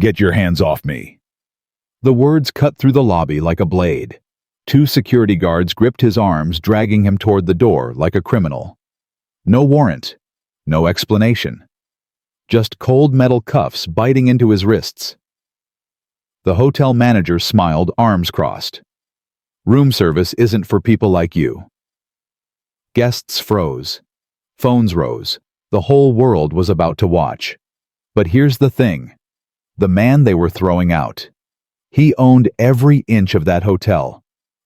"Get your hands off me." The words cut through the lobby like a blade. Two security guards gripped his arms, dragging him toward the door like a criminal. No warrant, no explanation. Just cold metal cuffs biting into his wrists. The hotel manager smiled, arms crossed. "Room service isn't for people like you." Guests froze. Phones rose. The whole world was about to watch. But here's the thing. The man they were throwing out. He owned every inch of that hotel.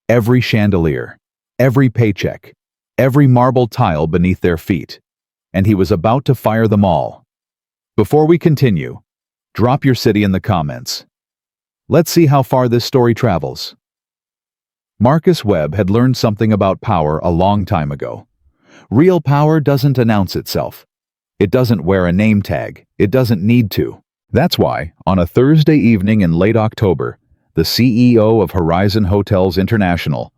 Every chandelier. Every paycheck. Every marble tile beneath their feet. And he was about to fire them all. Before we continue, drop your city in the comments. Let's see how far this story travels. Marcus Webb had learned something about power a long time ago. Real power doesn't announce itself. It doesn't wear a name tag. It doesn't need to. That's why, on a Thursday evening in late October, the CEO of Horizon Hotels International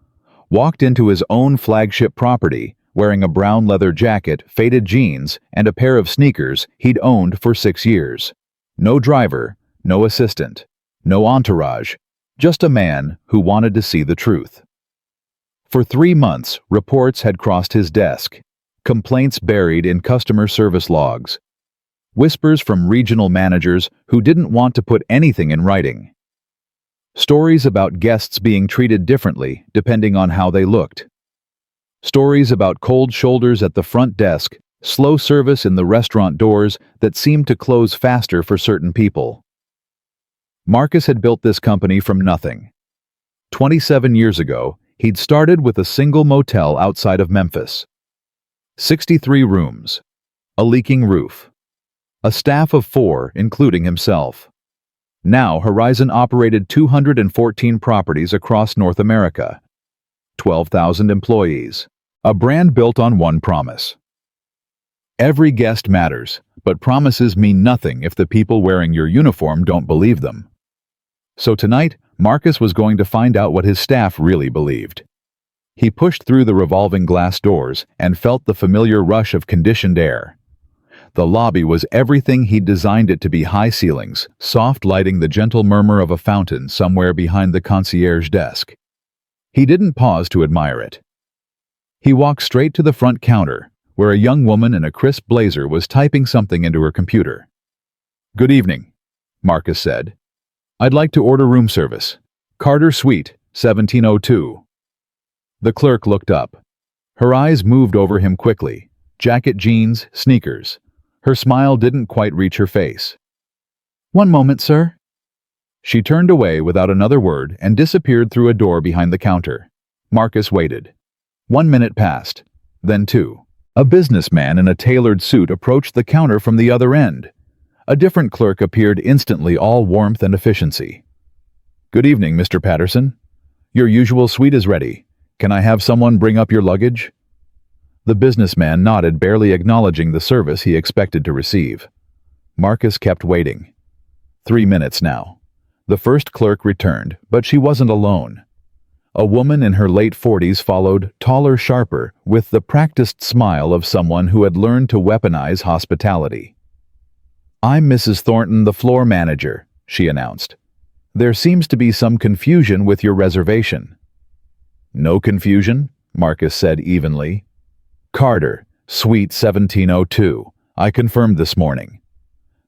walked into his own flagship property wearing a brown leather jacket, faded jeans, and a pair of sneakers he'd owned for 6 years. No driver, no assistant, no entourage, just a man who wanted to see the truth. For 3 months, reports had crossed his desk, complaints buried in customer service logs, whispers from regional managers who didn't want to put anything in writing. Stories about guests being treated differently depending on how they looked. Stories about cold shoulders at the front desk, slow service in the restaurant doors that seemed to close faster for certain people. Marcus had built this company from nothing. 27 years ago, he'd started with a single motel outside of Memphis. 63 rooms, a leaking roof, a staff of 4, including himself. Now, Horizon operated 214 properties across North America, 12,000 employees, a brand built on one promise. Every guest matters, but promises mean nothing if the people wearing your uniform don't believe them. So tonight, Marcus was going to find out what his staff really believed. He pushed through the revolving glass doors and felt the familiar rush of conditioned air. The lobby was everything he'd designed it to be: high ceilings, soft lighting, the gentle murmur of a fountain somewhere behind the concierge desk. He didn't pause to admire it. He walked straight to the front counter, where a young woman in a crisp blazer was typing something into her computer. "Good evening," Marcus said. "I'd like to order room service. Carter Suite, 1702. The clerk looked up. Her eyes moved over him quickly. Jacket, jeans, sneakers. Her smile didn't quite reach her face. "One moment, sir." She turned away without another word and disappeared through a door behind the counter. Marcus waited. 1 minute passed, then 2. A businessman in a tailored suit approached the counter from the other end. A different clerk appeared instantly, all warmth and efficiency. "Good evening, Mr. Patterson. Your usual suite is ready. Can I have someone bring up your luggage?" The businessman nodded, barely acknowledging the service he expected to receive. Marcus kept waiting. 3 minutes now. The first clerk returned, but she wasn't alone. A woman in her late 40s followed, taller, sharper, with the practiced smile of someone who had learned to weaponize hospitality. "I'm Mrs. Thornton, the floor manager," she announced. "There seems to be some confusion with your reservation." "No confusion," Marcus said evenly. "Carter, Suite 1702. I confirmed this morning."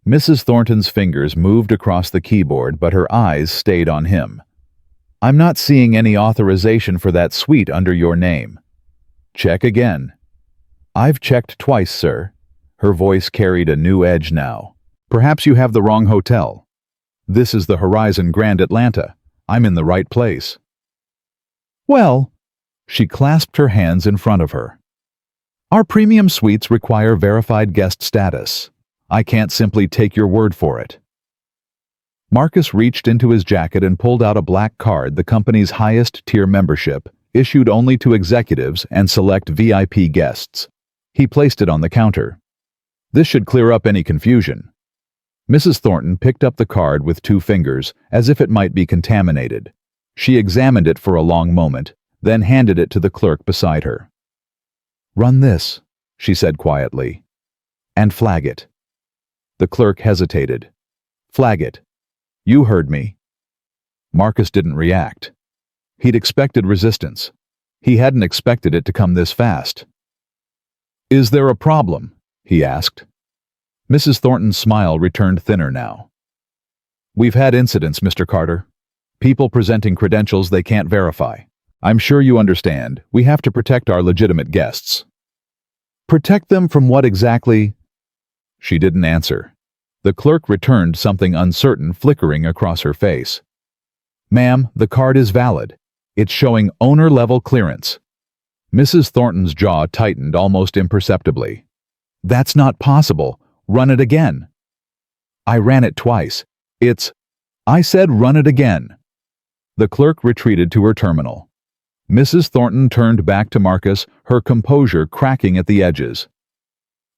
Mrs. Thornton's fingers moved across the keyboard, but her eyes stayed on him. "I'm not seeing any authorization for that suite under your name." "Check again." "I've checked twice, sir." Her voice carried a new edge now. "Perhaps you have the wrong hotel. This is the Horizon Grand Atlanta. I'm in the right place." "Well," she clasped her hands in front of her. "Our premium suites require verified guest status. I can't simply take your word for it." Marcus reached into his jacket and pulled out a black card, the company's highest tier membership, issued only to executives and select VIP guests. He placed it on the counter. "This should clear up any confusion." Mrs. Thornton picked up the card with 2 fingers, as if it might be contaminated. She examined it for a long moment, then handed it to the clerk beside her. "Run this," she said quietly, "and flag it." The clerk hesitated. "Flag it. You heard me. Marcus didn't react. He'd expected resistance. He hadn't expected it to come this fast. Is there a problem? He asked. Mrs. Thornton's smile returned thinner now. We've had incidents, Mr. Carter. People presenting credentials they can't verify. I'm sure you understand. We have to protect our legitimate guests. Protect them from what exactly? She didn't answer. The clerk returned something uncertain flickering across her face. Ma'am, the card is valid. It's showing owner-level clearance. Mrs. Thornton's jaw tightened almost imperceptibly. That's not possible. Run it again. I ran it twice. I said run it again. The clerk retreated to her terminal. Mrs. Thornton turned back to Marcus, her composure cracking at the edges.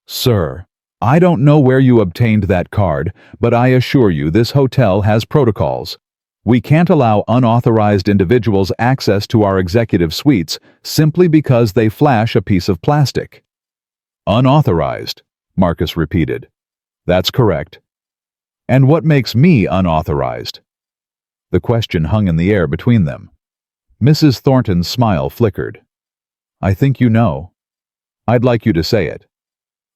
Sir, I don't know where you obtained that card, but I assure you this hotel has protocols. We can't allow unauthorized individuals access to our executive suites simply because they flash a piece of plastic. Unauthorized, Marcus repeated. That's correct. And what makes me unauthorized? The question hung in the air between them. Mrs. Thornton's smile flickered. I think you know. I'd like you to say it.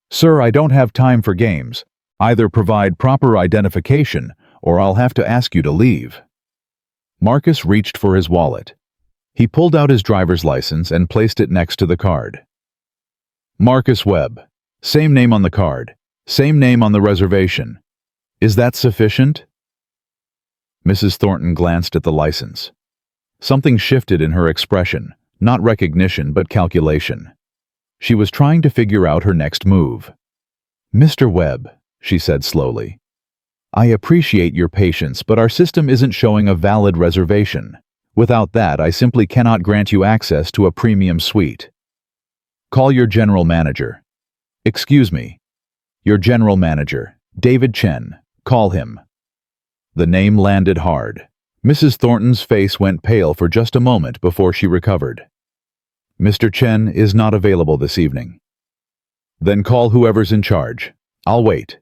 Sir, I don't have time for games. Either provide proper identification, or I'll have to ask you to leave. Marcus reached for his wallet. He pulled out his driver's license and placed it next to the card. Marcus Webb. Same name on the card. Same name on the reservation. Is that sufficient? Mrs. Thornton glanced at the license. Something shifted in her expression, not recognition but calculation. She was trying to figure out her next move. Mr. Webb, she said slowly, I appreciate your patience, but our system isn't showing a valid reservation. Without that, I simply cannot grant you access to a premium suite. Call your general manager. Excuse me. Your general manager, David Chen. Call him. The name landed hard. Mrs. Thornton's face went pale for just a moment before she recovered. Mr. Chen is not available this evening. Then call whoever's in charge. I'll wait.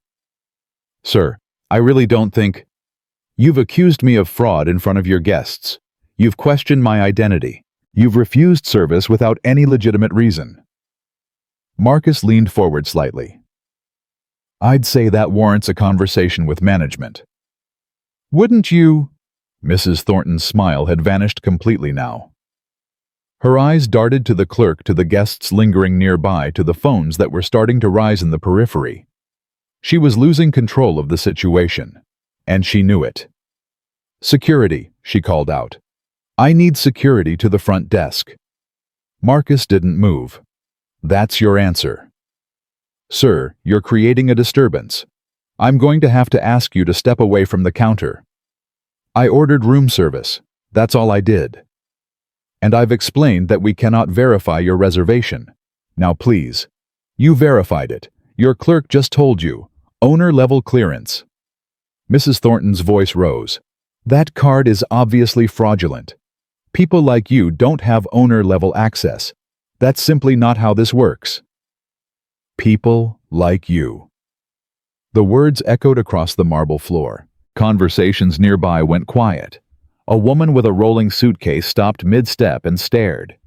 Sir, I really don't think... You've accused me of fraud in front of your guests. You've questioned my identity. You've refused service without any legitimate reason. Marcus leaned forward slightly. I'd say that warrants a conversation with management. Wouldn't you? Mrs. Thornton's smile had vanished completely now. Her eyes darted to the clerk, to the guests lingering nearby, to the phones that were starting to rise in the periphery. She was losing control of the situation, and she knew it. Security, she called out. I need security to the front desk. Marcus didn't move. That's your answer. Sir, you're creating a disturbance. I'm going to have to ask you to step away from the counter. I ordered room service. That's all I did. And I've explained that we cannot verify your reservation. Now please. You verified it. Your clerk just told you. Owner-level clearance. Mrs. Thornton's voice rose. That card is obviously fraudulent. People like you don't have owner-level access. That's simply not how this works. People like you. The words echoed across the marble floor. Conversations nearby went quiet. A woman with a rolling suitcase stopped mid-step and stared.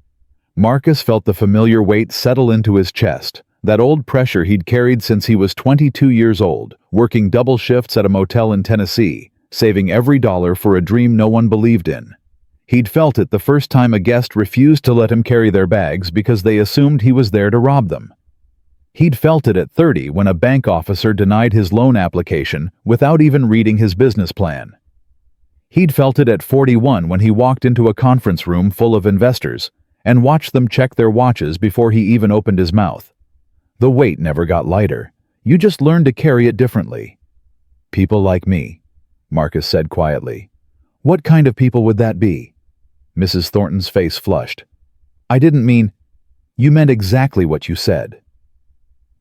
Marcus felt the familiar weight settle into his chest, that old pressure he'd carried since he was 22 years old, working double shifts at a motel in Tennessee, saving every dollar for a dream no one believed in. He'd felt it the first time a guest refused to let him carry their bags because they assumed he was there to rob them. He'd felt it at 30 when a bank officer denied his loan application without even reading his business plan. He'd felt it at 41 when he walked into a conference room full of investors and watched them check their watches before he even opened his mouth. The weight never got lighter. You just learned to carry it differently. People like me, Marcus said quietly. What kind of people would that be? Mrs. Thornton's face flushed. I didn't mean... You meant exactly what you said.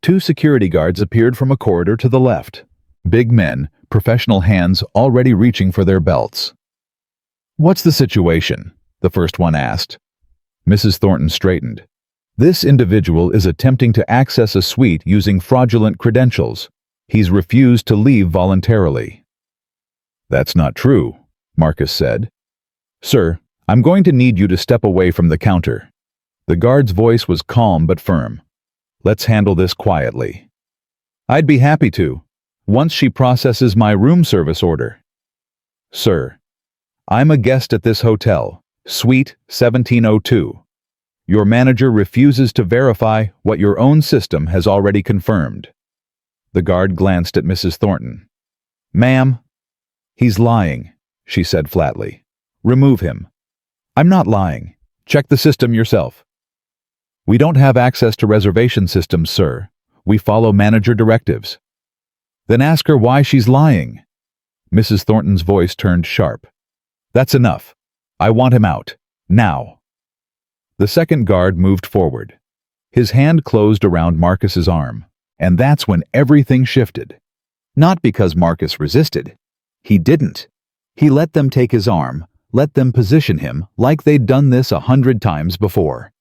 Two security guards appeared from a corridor to the left. Big men, professional hands already reaching for their belts. What's the situation? The first one asked. Mrs. Thornton straightened. This individual is attempting to access a suite using fraudulent credentials. He's refused to leave voluntarily. That's not true, Marcus said. Sir, I'm going to need you to step away from the counter. The guard's voice was calm but firm. Let's handle this quietly. I'd be happy to, once she processes my room service order. Sir, I'm a guest at this hotel, Suite 1702. Your manager refuses to verify what your own system has already confirmed. The guard glanced at Mrs. Thornton. Ma'am, he's lying, she said flatly. Remove him. I'm not lying. Check the system yourself. We don't have access to reservation systems, sir. We follow manager directives. Then ask her why she's lying. Mrs. Thornton's voice turned sharp. That's enough. I want him out. Now. The second guard moved forward. His hand closed around Marcus's arm, and that's when everything shifted. Not because Marcus resisted. He didn't. He let them take his arm, let them position him like they'd done this 100 times before.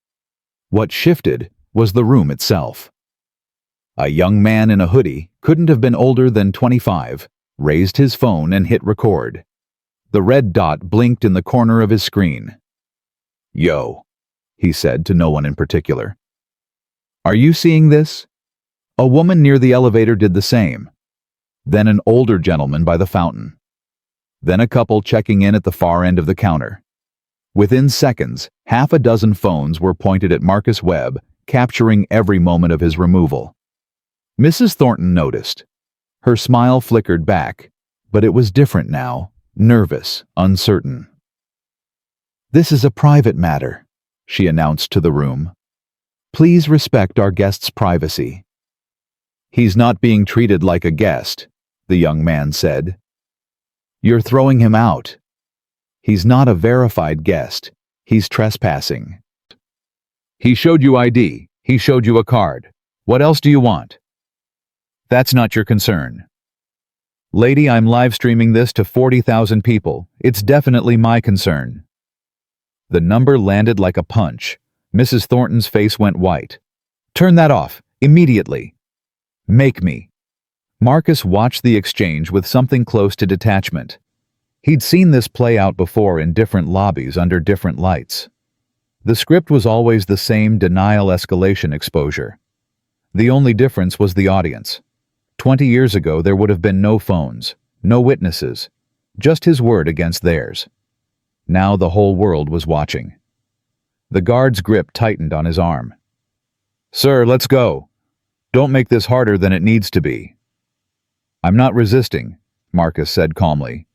What shifted was the room itself. A young man in a hoodie, couldn't have been older than 25, raised his phone and hit record. The red dot blinked in the corner of his screen. Yo, he said to no one in particular. Are you seeing this? A woman near the elevator did the same. Then an older gentleman by the fountain. Then a couple checking in at the far end of the counter. Within seconds, half a dozen phones were pointed at Marcus Webb, capturing every moment of his removal. Mrs. Thornton noticed. Her smile flickered back, but it was different now, nervous, uncertain. This is a private matter, she announced to the room. Please respect our guest's privacy. He's not being treated like a guest, the young man said. You're throwing him out. He's not a verified guest. He's trespassing. He showed you ID. He showed you a card. What else do you want? That's not your concern. Lady, I'm live streaming this to 40,000 people. It's definitely my concern. The number landed like a punch. Mrs. Thornton's face went white. Turn that off, immediately. Make me. Marcus watched the exchange with something close to detachment. He'd seen this play out before in different lobbies under different lights. The script was always the same denial-escalation exposure. The only difference was the audience. 20 years ago, there would have been no phones, no witnesses, just his word against theirs. Now the whole world was watching. The guard's grip tightened on his arm. Sir, let's go. Don't make this harder than it needs to be. I'm not resisting, Marcus said calmly.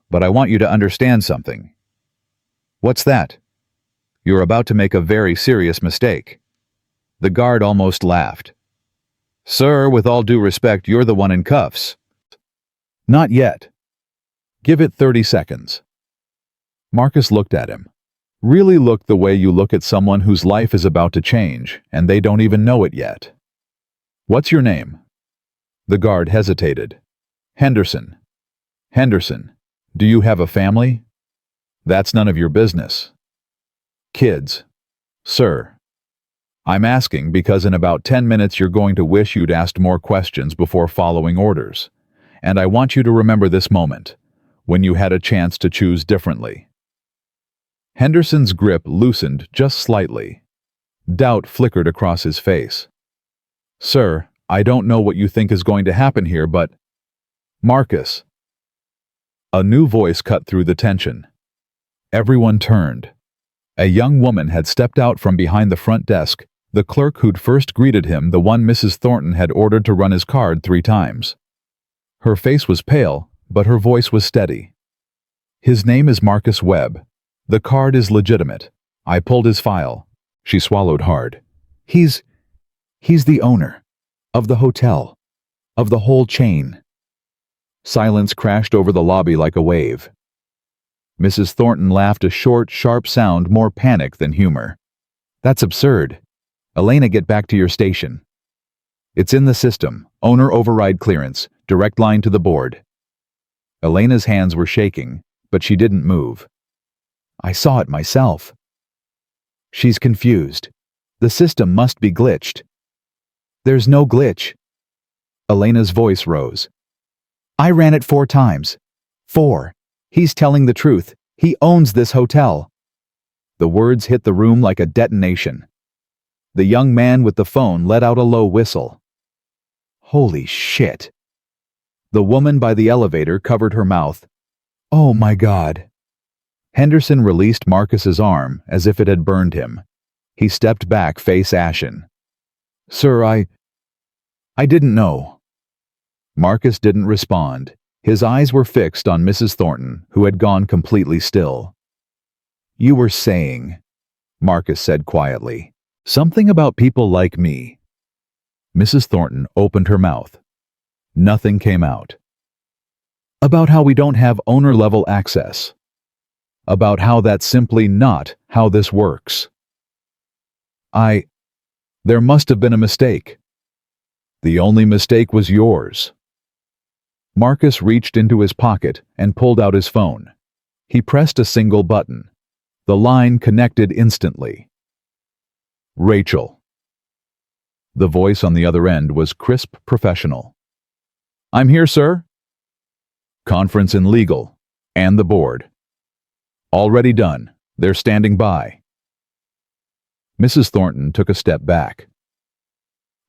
But I want you to understand something. What's that? You're about to make a very serious mistake. The guard almost laughed. Sir, with all due respect, you're the one in cuffs. Not yet. Give it 30 seconds. Marcus looked at him. Really looked the way you look at someone whose life is about to change, and they don't even know it yet. What's your name? The guard hesitated. Henderson. Henderson. Do you have a family? That's none of your business. Kids. Sir. I'm asking because in about 10 minutes you're going to wish you'd asked more questions before following orders. And I want you to remember this moment, when you had a chance to choose differently. Henderson's grip loosened just slightly. Doubt flickered across his face. Sir, I don't know what you think is going to happen here, but... Marcus. A new voice cut through the tension. Everyone turned. A young woman had stepped out from behind the front desk, the clerk who'd first greeted him, the one Mrs. Thornton had ordered to run his card 3 times. Her face was pale, but her voice was steady. His name is Marcus Webb. The card is legitimate. I pulled his file. She swallowed hard. He's the owner. Of the hotel. Of the whole chain. Silence crashed over the lobby like a wave. Mrs. Thornton laughed, a short, sharp sound, more panic than humor. That's absurd. Elena, get back to your station. It's in the system. Owner override clearance. Direct line to the board. Elena's hands were shaking, but she didn't move. I saw it myself. She's confused. The system must be glitched. There's no glitch. Elena's voice rose. I ran it 4 times. 4. He's telling the truth. He owns this hotel. The words hit the room like a detonation. The young man with the phone let out a low whistle. Holy shit. The woman by the elevator covered her mouth. Oh my God. Henderson released Marcus's arm as if it had burned him. He stepped back, face ashen. Sir, I didn't know. Marcus didn't respond. His eyes were fixed on Mrs. Thornton, who had gone completely still. You were saying, Marcus said quietly, something about people like me. Mrs. Thornton opened her mouth. Nothing came out. About how we don't have owner-level access. About how that's simply not how this works. There must have been a mistake. The only mistake was yours. Marcus reached into his pocket and pulled out his phone. He pressed a single button. The line connected instantly. Rachel. The voice on the other end was crisp, professional. I'm here, sir. Conference in legal and the board. Already done. They're standing by. Mrs. Thornton took a step back.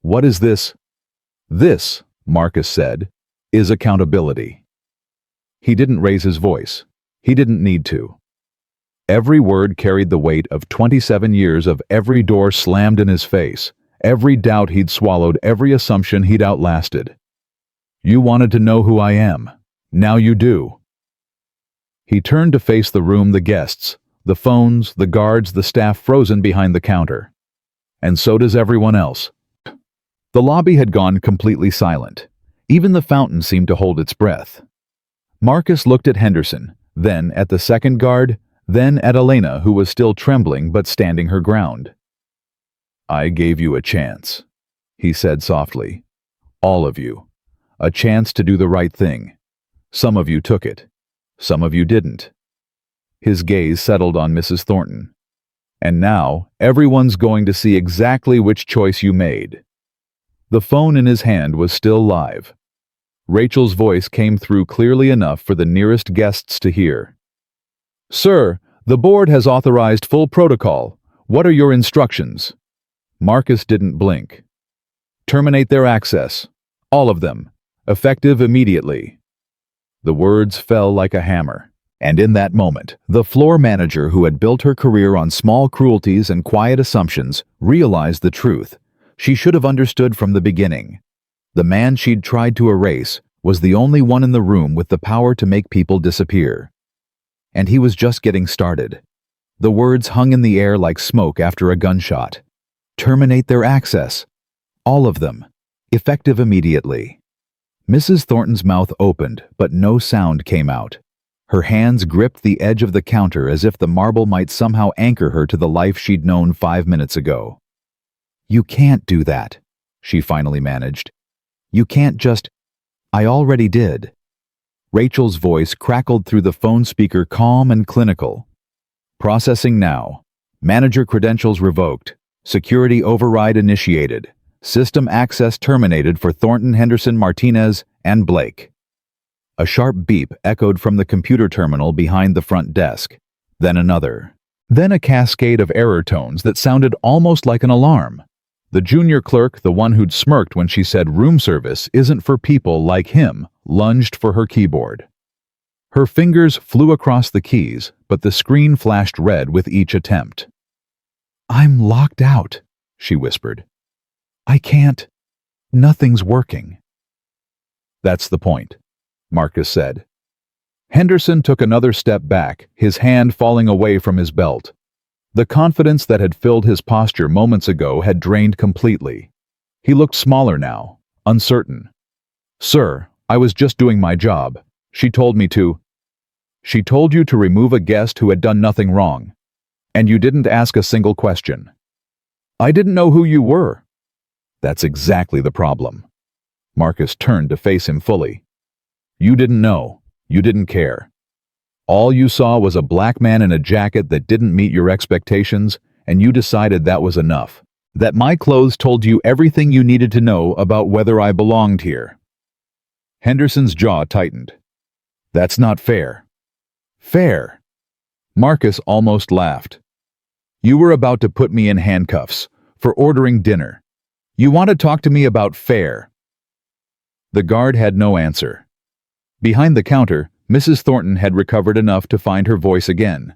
What is this? This, Marcus said, is accountability. He didn't raise his voice. He didn't need to. Every word carried the weight of 27 years of every door slammed in his face, every doubt he'd swallowed, every assumption he'd outlasted. You wanted to know who I am. Now you do. He turned to face the room, the guests, the phones, the guards, the staff frozen behind the counter. And so does everyone else. The lobby had gone completely silent. Even the fountain seemed to hold its breath. Marcus looked at Henderson, then at the second guard, then at Elena, who was still trembling but standing her ground. I gave you a chance, he said softly. All of you. A chance to do the right thing. Some of you took it. Some of you didn't. His gaze settled on Mrs. Thornton. And now, everyone's going to see exactly which choice you made. The phone in his hand was still live. Rachel's voice came through clearly enough for the nearest guests to hear. Sir, the board has authorized full protocol. What are your instructions? Marcus didn't blink. Terminate their access. All of them. Effective immediately. The words fell like a hammer. And in that moment, the floor manager who had built her career on small cruelties and quiet assumptions realized the truth. She should have understood from the beginning. The man she'd tried to erase was the only one in the room with the power to make people disappear. And he was just getting started. The words hung in the air like smoke after a gunshot. Terminate their access. All of them. Effective immediately. Mrs. Thornton's mouth opened, but no sound came out. Her hands gripped the edge of the counter as if the marble might somehow anchor her to the life she'd known 5 minutes ago. You can't do that, she finally managed. You can't just... I already did. Rachel's voice crackled through the phone speaker, calm and clinical. Processing now. Manager credentials revoked. Security override initiated. System access terminated for Thornton, Henderson, Martinez, and Blake. A sharp beep echoed from the computer terminal behind the front desk. Then another. Then a cascade of error tones that sounded almost like an alarm. The junior clerk, the one who'd smirked when she said room service isn't for people like him, lunged for her keyboard. Her fingers flew across the keys, but the screen flashed red with each attempt. I'm locked out, she whispered. I can't. Nothing's working. That's the point, Marcus said. Henderson took another step back, his hand falling away from his belt. The confidence that had filled his posture moments ago had drained completely. He looked smaller now, uncertain. Sir, I was just doing my job. She told me to. She told you to remove a guest who had done nothing wrong. And you didn't ask a single question. I didn't know who you were. That's exactly the problem. Marcus turned to face him fully. You didn't know. You didn't care. All you saw was a black man in a jacket that didn't meet your expectations, and you decided that was enough. That my clothes told you everything you needed to know about whether I belonged here. Henderson's jaw tightened. That's not fair. Fair. Marcus almost laughed. You were about to put me in handcuffs for ordering dinner. You want to talk to me about fair? The guard had no answer. Behind the counter, Mrs. Thornton had recovered enough to find her voice again.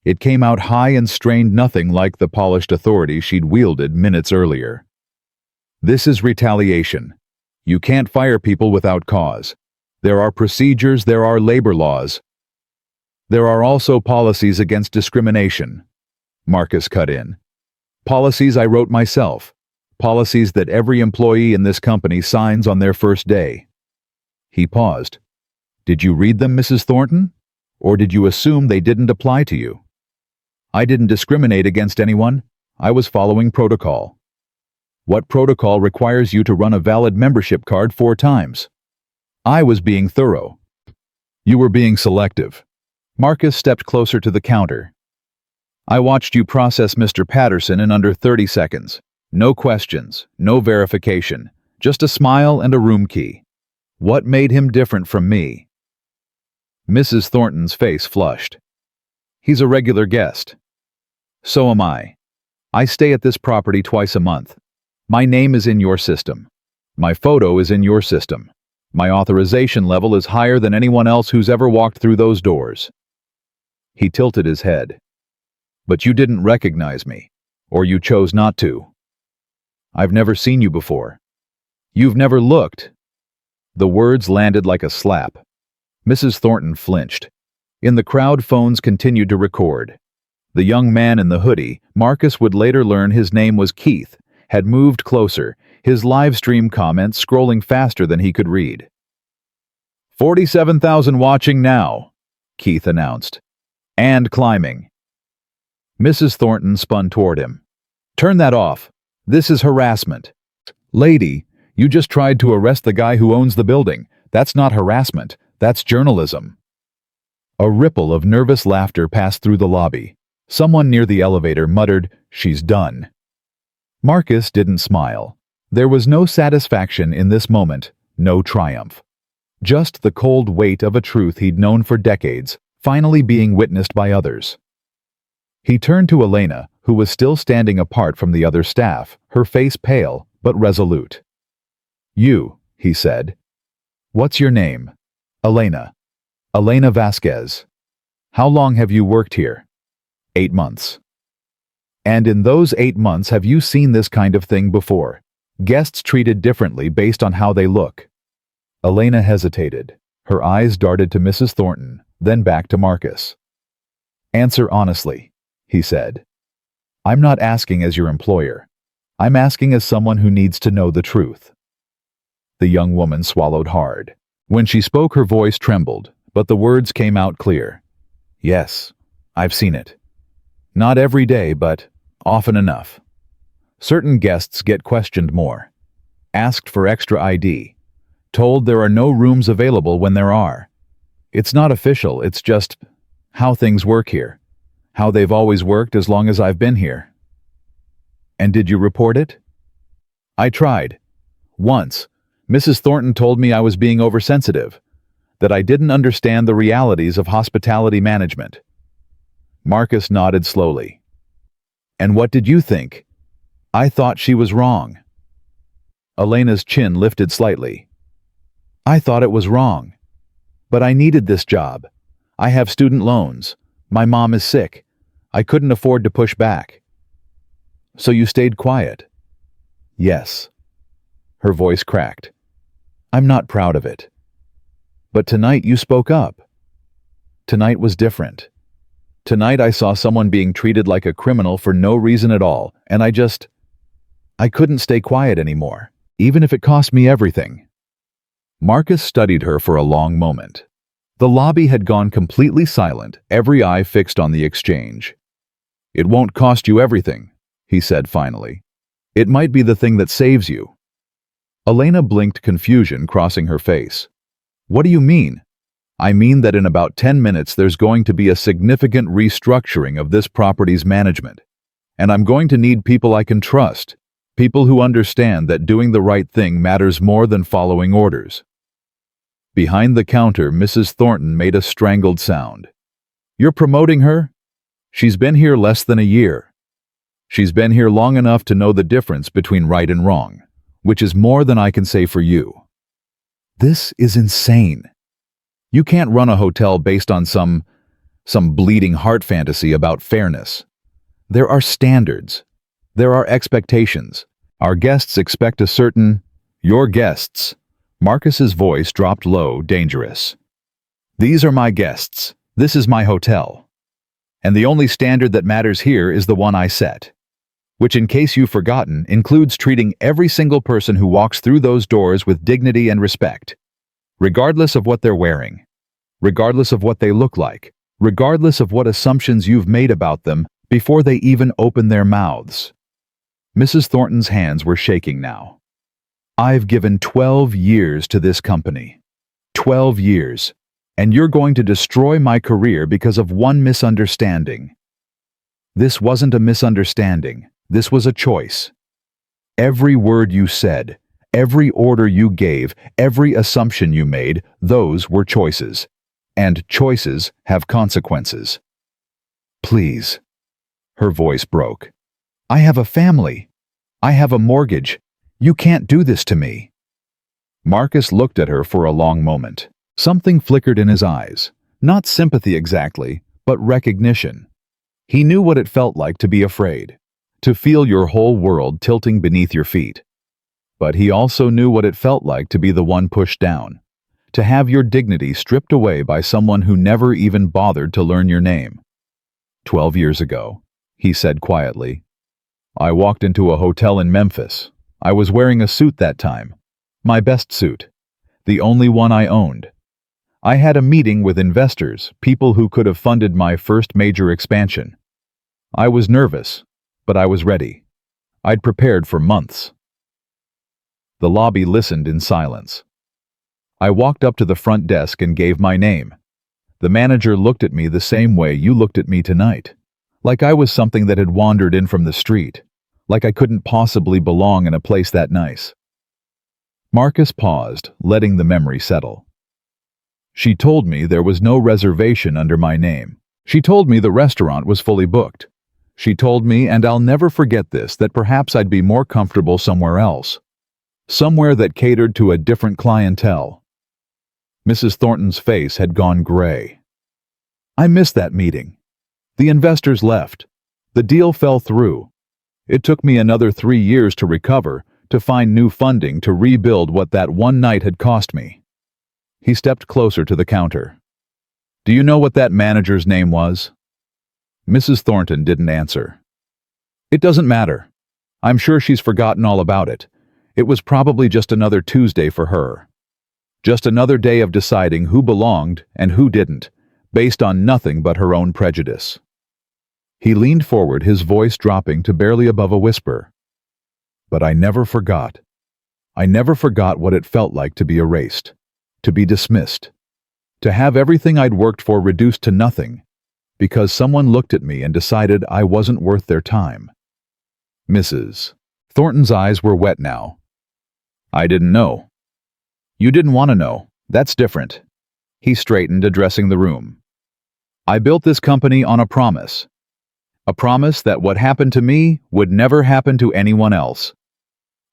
It came out high and strained, nothing like the polished authority she'd wielded minutes earlier. This is retaliation. You can't fire people without cause. There are procedures, there are labor laws. There are also policies against discrimination. Marcus cut in. Policies I wrote myself. Policies that every employee in this company signs on their first day. He paused. Did you read them, Mrs. Thornton? Or did you assume they didn't apply to you? I didn't discriminate against anyone. I was following protocol. What protocol requires you to run a valid membership card 4 times? I was being thorough. You were being selective. Marcus stepped closer to the counter. I watched you process Mr. Patterson in under 30 seconds. No questions, no verification, just a smile and a room key. What made him different from me? Mrs. Thornton's face flushed. He's a regular guest. So am I. I stay at this property twice a month. My name is in your system. My photo is in your system. My authorization level is higher than anyone else who's ever walked through those doors. He tilted his head. But you didn't recognize me, or you chose not to. I've never seen you before. You've never looked. The words landed like a slap. Mrs. Thornton flinched. In the crowd, phones continued to record. The young man in the hoodie, Marcus would later learn his name was Keith, had moved closer, his live stream comments scrolling faster than he could read. 47,000 watching now, Keith announced. And climbing. Mrs. Thornton spun toward him. Turn that off. This is harassment. Lady, you just tried to arrest the guy who owns the building. That's not harassment. That's journalism. A ripple of nervous laughter passed through the lobby. Someone near the elevator muttered, "She's done." Marcus didn't smile. There was no satisfaction in this moment, no triumph. Just the cold weight of a truth he'd known for decades, finally being witnessed by others. He turned to Elena, who was still standing apart from the other staff, her face pale but resolute. You, he said. What's your name? Elena. Elena Vasquez. How long have you worked here? 8 months. And in those 8 months have you seen this kind of thing before? Guests treated differently based on how they look. Elena hesitated. Her eyes darted to Mrs. Thornton, then back to Marcus. Answer honestly, he said. I'm not asking as your employer. I'm asking as someone who needs to know the truth. The young woman swallowed hard. When she spoke, her voice trembled, but the words came out clear. Yes, I've seen it. Not every day, but often enough. Certain guests get questioned more, asked for extra ID, told there are no rooms available when there are. It's not official, it's just how things work here, how they've always worked as long as I've been here. And did you report it? I tried. Once, Mrs. Thornton told me I was being oversensitive, that I didn't understand the realities of hospitality management. Marcus nodded slowly. And what did you think? I thought she was wrong. Elena's chin lifted slightly. I thought it was wrong. But I needed this job. I have student loans. My mom is sick. I couldn't afford to push back. So you stayed quiet? Yes. Her voice cracked. I'm not proud of it. But tonight you spoke up. Tonight was different. Tonight I saw someone being treated like a criminal for no reason at all, and I couldn't stay quiet anymore, even if it cost me everything. Marcus studied her for a long moment. The lobby had gone completely silent, every eye fixed on the exchange. It won't cost you everything, he said finally. It might be the thing that saves you. Elena blinked, confusion crossing her face. What do you mean? I mean that in about 10 minutes there's going to be a significant restructuring of this property's management. And I'm going to need people I can trust, people who understand that doing the right thing matters more than following orders. Behind the counter, Mrs. Thornton made a strangled sound. "You're promoting her? She's been here less than a year. She's been here long enough to know the difference between right and wrong, which is more than I can say for you. This is insane. You can't run a hotel based on some bleeding heart fantasy about fairness. There are standards. There are expectations. Our guests expect a certain—" "Your guests." Marcus's voice dropped low, dangerous. "These are my guests. This is my hotel. And the only standard that matters here is the one I set. Which, in case you've forgotten, includes treating every single person who walks through those doors with dignity and respect. Regardless of what they're wearing. Regardless of what they look like. Regardless of what assumptions you've made about them before they even open their mouths." Mrs. Thornton's hands were shaking now. "I've given 12 years to this company. 12 years. And you're going to destroy my career because of one misunderstanding." "This wasn't a misunderstanding. This was a choice. Every word you said, every order you gave, every assumption you made, those were choices. And choices have consequences." "Please." Her voice broke. "I have a family. I have a mortgage. You can't do this to me." Marcus looked at her for a long moment. Something flickered in his eyes. Not sympathy exactly, but recognition. He knew what it felt like to be afraid, to feel your whole world tilting beneath your feet. But he also knew what it felt like to be the one pushed down, to have your dignity stripped away by someone who never even bothered to learn your name. 12 years ago, he said quietly, "I walked into a hotel in Memphis. I was wearing a suit that time. My best suit. The only one I owned. I had a meeting with investors, people who could have funded my first major expansion. I was nervous, but I was ready. I'd prepared for months." The lobby listened in silence. I walked up to the front desk and gave my name. The manager looked at me the same way you looked at me tonight, like I was something that had wandered in from the street, like I couldn't possibly belong in a place that nice. Marcus paused, letting the memory settle. "She told me there was no reservation under my name. She told me the restaurant was fully booked. She told me, and I'll never forget this, that perhaps I'd be more comfortable somewhere else. Somewhere that catered to a different clientele." Mrs. Thornton's face had gone gray. "I missed that meeting. The investors left. The deal fell through. It took me another 3 years to recover, to find new funding to rebuild what that one night had cost me." He stepped closer to the counter. "Do you know what that manager's name was?" Mrs. Thornton didn't answer. "It doesn't matter. I'm sure she's forgotten all about it. It was probably just another Tuesday for her. Just another day of deciding who belonged and who didn't, based on nothing but her own prejudice." He leaned forward, his voice dropping to barely above a whisper. "But I never forgot. I never forgot what it felt like to be erased, to be dismissed, to have everything I'd worked for reduced to nothing, because someone looked at me and decided I wasn't worth their time." Mrs. Thornton's eyes were wet now. "I didn't know." "You didn't want to know. That's different." He straightened, addressing the room. "I built this company on a promise. A promise that what happened to me would never happen to anyone else.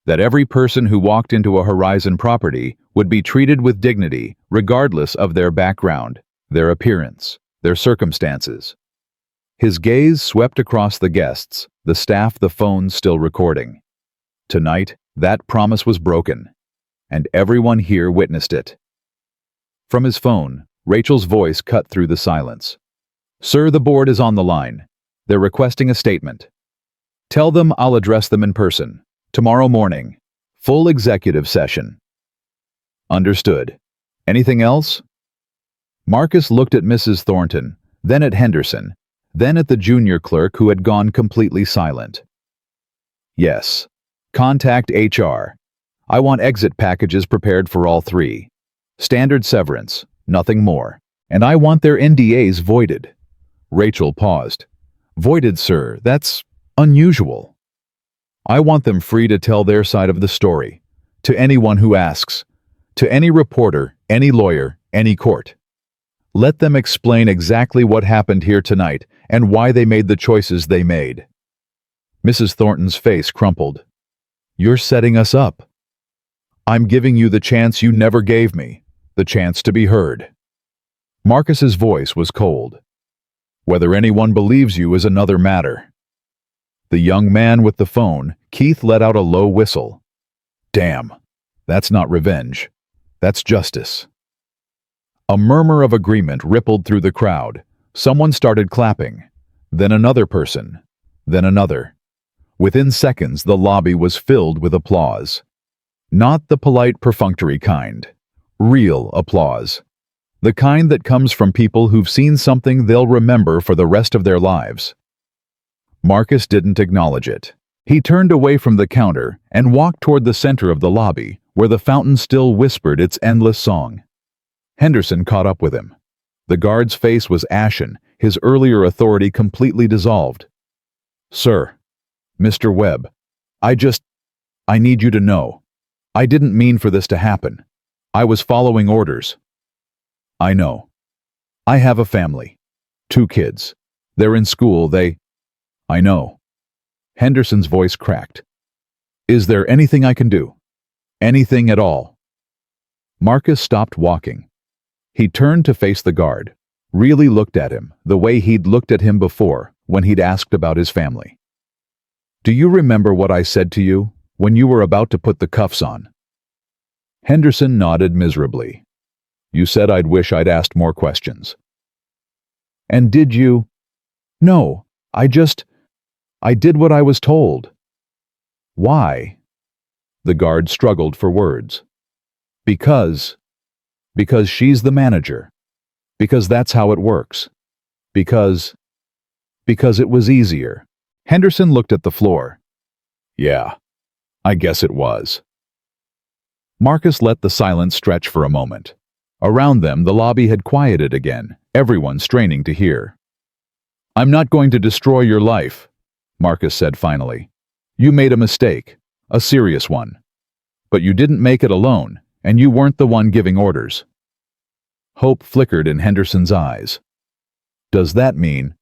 That every person who walked into a Horizon property would be treated with dignity, regardless of their background, their appearance, their circumstances." His gaze swept across the guests, the staff, the phones still recording. Tonight, that promise was broken, and everyone here witnessed it. From his phone, Rachel's voice cut through the silence. "Sir, the board is on the line. They're requesting a statement. Tell them I'll address them in person. Tomorrow morning. Full executive session." "Understood. Anything else?" Marcus looked at Mrs. Thornton, then at Henderson, then at the junior clerk who had gone completely silent. "Yes. Contact HR. I want exit packages prepared for all 3. Standard severance, nothing more. And I want their NDAs voided." Rachel paused. "Voided, sir, that's unusual." "I want them free to tell their side of the story. To anyone who asks. To any reporter, Any lawyer, any court. Let them explain exactly what happened here tonight and why they made the choices they made. Mrs. Thornton's face crumpled. You're setting us up. I'm giving you the chance you never gave me, the chance to be heard. Marcus's voice was cold. Whether anyone believes you is another matter. The young man with the phone, Keith, let out a low whistle. Damn, that's not revenge. That's justice. A murmur of agreement rippled through the crowd. Someone started clapping. Then another person. Then another. Within seconds, the lobby was filled with applause. Not the polite, perfunctory kind. Real applause. The kind that comes from people who've seen something they'll remember for the rest of their lives. Marcus didn't acknowledge it. He turned away from the counter and walked toward the center of the lobby, where the fountain still whispered its endless song. Henderson caught up with him. The guard's face was ashen, his earlier authority completely dissolved. Sir, Mr. Webb, I need you to know. I didn't mean for this to happen. I was following orders. I know. I have a family. 2 kids. They're in school, I know. Henderson's voice cracked. Is there anything I can do? Anything at all? Marcus stopped walking. He turned to face the guard, really looked at him the way he'd looked at him before when he'd asked about his family. Do you remember what I said to you when you were about to put the cuffs on? Henderson nodded miserably. You said I'd wish I'd asked more questions. And did you? No, I did what I was told. Why? The guard struggled for words. Because she's the manager. Because that's how it works. Because it was easier. Henderson looked at the floor. Yeah, I guess it was. Marcus let the silence stretch for a moment. Around them, the lobby had quieted again, everyone straining to hear. I'm not going to destroy your life, Marcus said finally. You made a mistake, a serious one. But you didn't make it alone, and you weren't the one giving orders. Hope flickered in Henderson's eyes. Does that mean?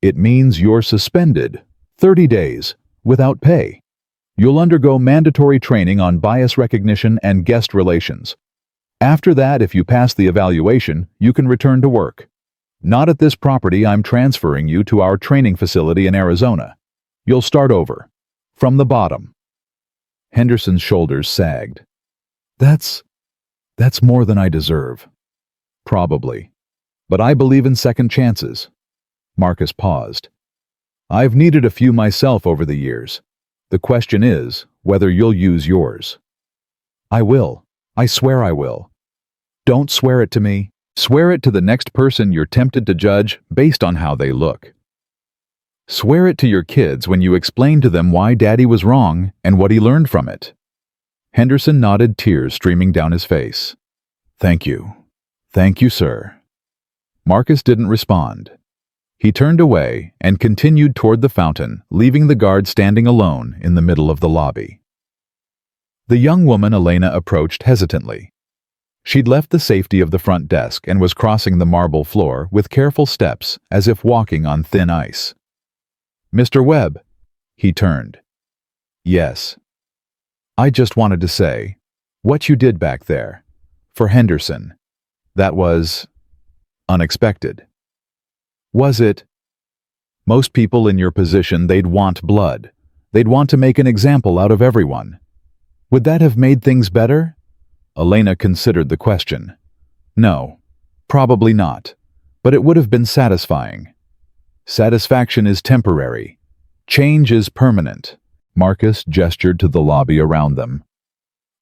It means you're suspended, 30 days, without pay. You'll undergo mandatory training on bias recognition and guest relations. After that, if you pass the evaluation, you can return to work. Not at this property. I'm transferring you to our training facility in Arizona. You'll start over, from the bottom. Henderson's shoulders sagged. That's more than I deserve. Probably. But I believe in second chances. Marcus paused. I've needed a few myself over the years. The question is whether you'll use yours. I will. I swear I will. Don't swear it to me. Swear it to the next person you're tempted to judge based on how they look. Swear it to your kids when you explain to them why Daddy was wrong and what he learned from it. Henderson nodded, tears streaming down his face. Thank you. Thank you, sir. Marcus didn't respond. He turned away and continued toward the fountain, leaving the guard standing alone in the middle of the lobby. The young woman Elena approached hesitantly. She'd left the safety of the front desk and was crossing the marble floor with careful steps as if walking on thin ice. Mr. Webb. He turned. Yes. I just wanted to say, what you did back there, for Henderson, that was unexpected. Was it? Most people in your position, they'd want blood. They'd want to make an example out of everyone. Would that have made things better? Elena considered the question. No, probably not, but it would have been satisfying. Satisfaction is temporary. Change is permanent. Marcus gestured to the lobby around them.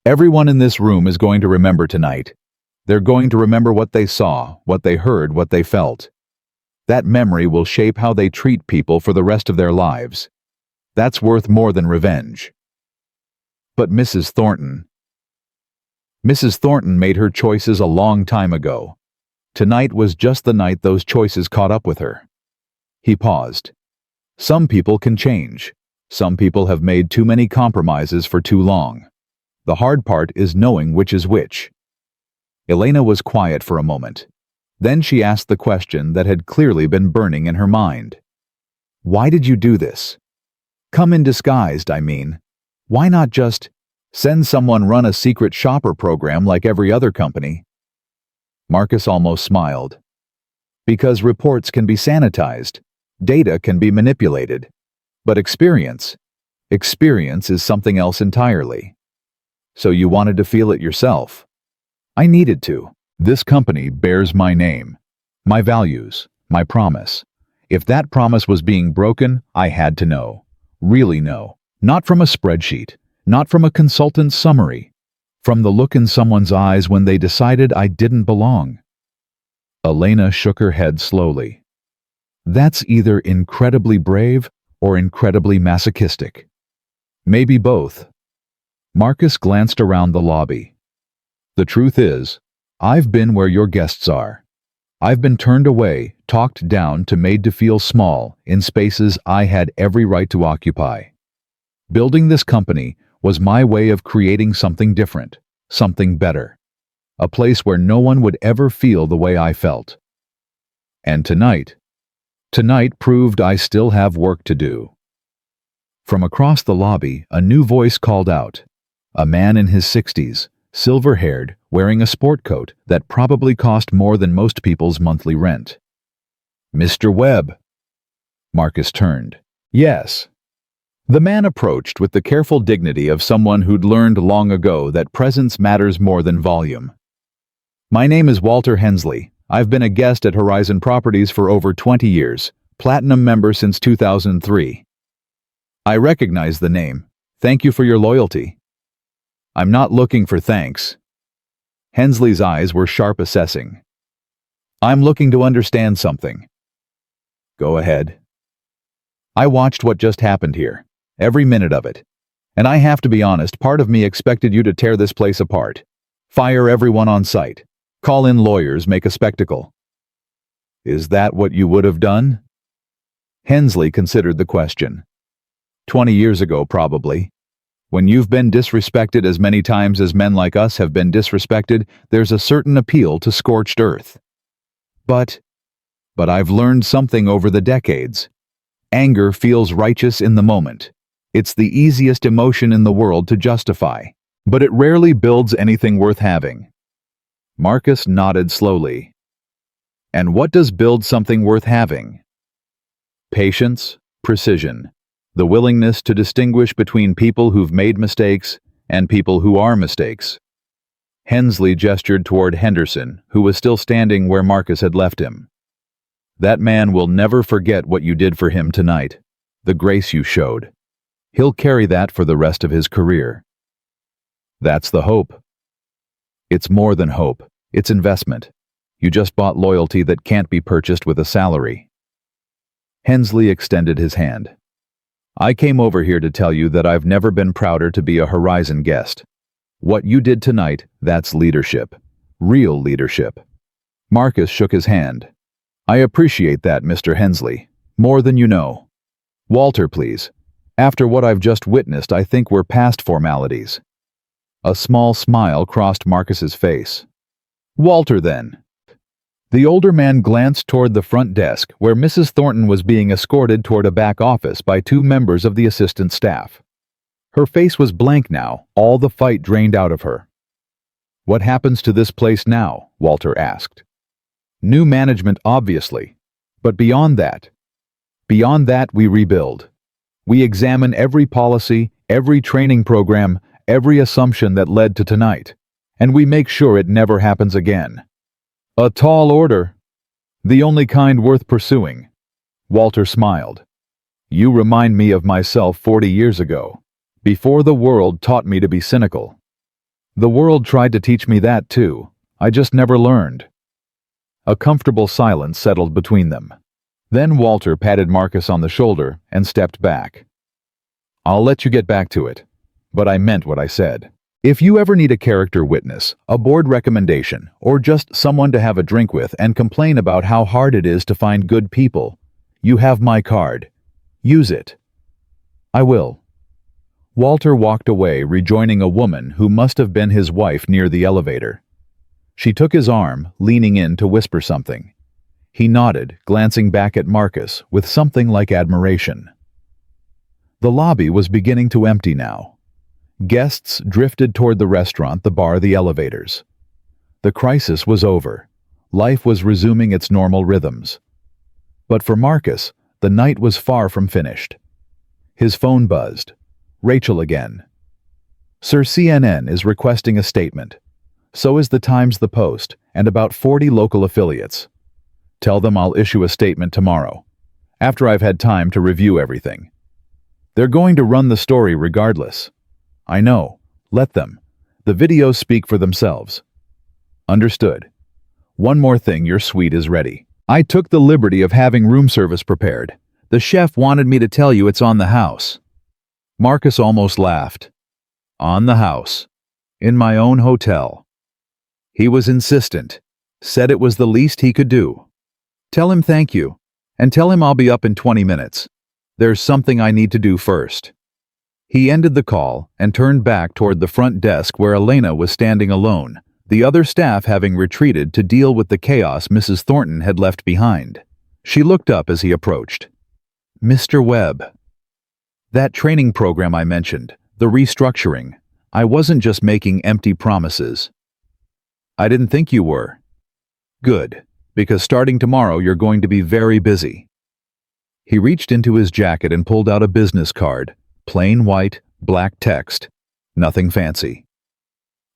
Everyone in this room is going to remember tonight. They're going to remember what they saw, what they heard, what they felt. That memory will shape how they treat people for the rest of their lives. That's worth more than revenge. But Mrs. Thornton made her choices a long time ago. Tonight was just the night those choices caught up with her. He paused. Some people can change. Some people have made too many compromises for too long. The hard part is knowing which is which. Elena was quiet for a moment. Then she asked the question that had clearly been burning in her mind. Why did you do this? Come in disguised, I mean. Why not just send someone run a secret shopper program like every other company? Marcus almost smiled. Because reports can be sanitized, data can be manipulated, but experience is something else entirely. So you wanted to feel it yourself. I needed to. This company bears my name, my values, my promise. If that promise was being broken, I had to know. Really know. Not from a spreadsheet, not from a consultant's summary, from the look in someone's eyes when they decided I didn't belong. Elena shook her head slowly. That's either incredibly brave or incredibly masochistic. Maybe both. Marcus glanced around the lobby. The truth is, I've been where your guests are. I've been turned away, talked down to made to feel small in spaces I had every right to occupy. Building this company was my way of creating something different, something better. A place where no one would ever feel the way I felt. And tonight proved I still have work to do. From across the lobby, a new voice called out. A man in his 60s, silver-haired, wearing a sport coat that probably cost more than most people's monthly rent. Mr. Webb. Marcus turned. Yes. The man approached with the careful dignity of someone who'd learned long ago that presence matters more than volume. My name is Walter Hensley. I've been a guest at Horizon Properties for over 20 years, platinum member since 2003. I recognize the name. Thank you for your loyalty. I'm not looking for thanks. Hensley's eyes were sharp assessing. I'm looking to understand something. Go ahead. I watched what just happened here, every minute of it. And I have to be honest, part of me expected you to tear this place apart. Fire everyone on site. Call in lawyers, make a spectacle. Is that what you would have done? Hensley considered the question. 20 years ago, probably. When you've been disrespected as many times as men like us have been disrespected, there's a certain appeal to scorched earth. But I've learned something over the decades. Anger feels righteous in the moment. It's the easiest emotion in the world to justify, but it rarely builds anything worth having. Marcus nodded slowly. And what does build something worth having? Patience, precision. The willingness to distinguish between people who've made mistakes and people who are mistakes. Hensley gestured toward Henderson, who was still standing where Marcus had left him. That man will never forget what you did for him tonight, the grace you showed. He'll carry that for the rest of his career. That's the hope. It's more than hope, it's investment. You just bought loyalty that can't be purchased with a salary. Hensley extended his hand. I came over here to tell you that I've never been prouder to be a Horizon guest. What you did tonight, that's leadership. Real leadership. Marcus shook his hand. I appreciate that, Mr. Hensley. More than you know. Walter, please. After what I've just witnessed, I think we're past formalities. A small smile crossed Marcus's face. Walter, then. The older man glanced toward the front desk, where Mrs. Thornton was being escorted toward a back office by two members of the assistant staff. Her face was blank now, all the fight drained out of her. What happens to this place now? Walter asked. New management, obviously. But beyond that we rebuild. We examine every policy, every training program, every assumption that led to tonight, and we make sure it never happens again. A tall order. The only kind worth pursuing. Walter smiled. You remind me of myself 40 years ago, before the world taught me to be cynical. The world tried to teach me that too. I just never learned. A comfortable silence settled between them. Then Walter patted Marcus on the shoulder and stepped back. I'll let you get back to it, but I meant what I said. If you ever need a character witness, a board recommendation, or just someone to have a drink with and complain about how hard it is to find good people, you have my card. Use it. I will. Walter walked away, rejoining a woman who must have been his wife near the elevator. She took his arm, leaning in to whisper something. He nodded, glancing back at Marcus with something like admiration. The lobby was beginning to empty now. Guests drifted toward the restaurant, the bar, the elevators. The crisis was over. Life was resuming its normal rhythms. But for Marcus, the night was far from finished. His phone buzzed. Rachel again. "Sir, CNN is requesting a statement. So is the Times, the Post, and about 40 local affiliates. Tell them I'll issue a statement tomorrow, after I've had time to review everything. They're going to run the story regardless. I know. Let them. The videos speak for themselves." "Understood. One more thing, your suite is ready. I took the liberty of having room service prepared. The chef wanted me to tell you it's on the house." Marcus almost laughed. On the house. In my own hotel. He was insistent. Said it was the least he could do. "Tell him thank you. And tell him I'll be up in 20 minutes. There's something I need to do first." He ended the call and turned back toward the front desk where Elena was standing alone, the other staff having retreated to deal with the chaos Mrs. Thornton had left behind. She looked up as he approached. "Mr. Webb. That training program I mentioned, the restructuring, I wasn't just making empty promises." "I didn't think you were." "Good, because starting tomorrow you're going to be very busy." He reached into his jacket and pulled out a business card, plain white, black text, nothing fancy.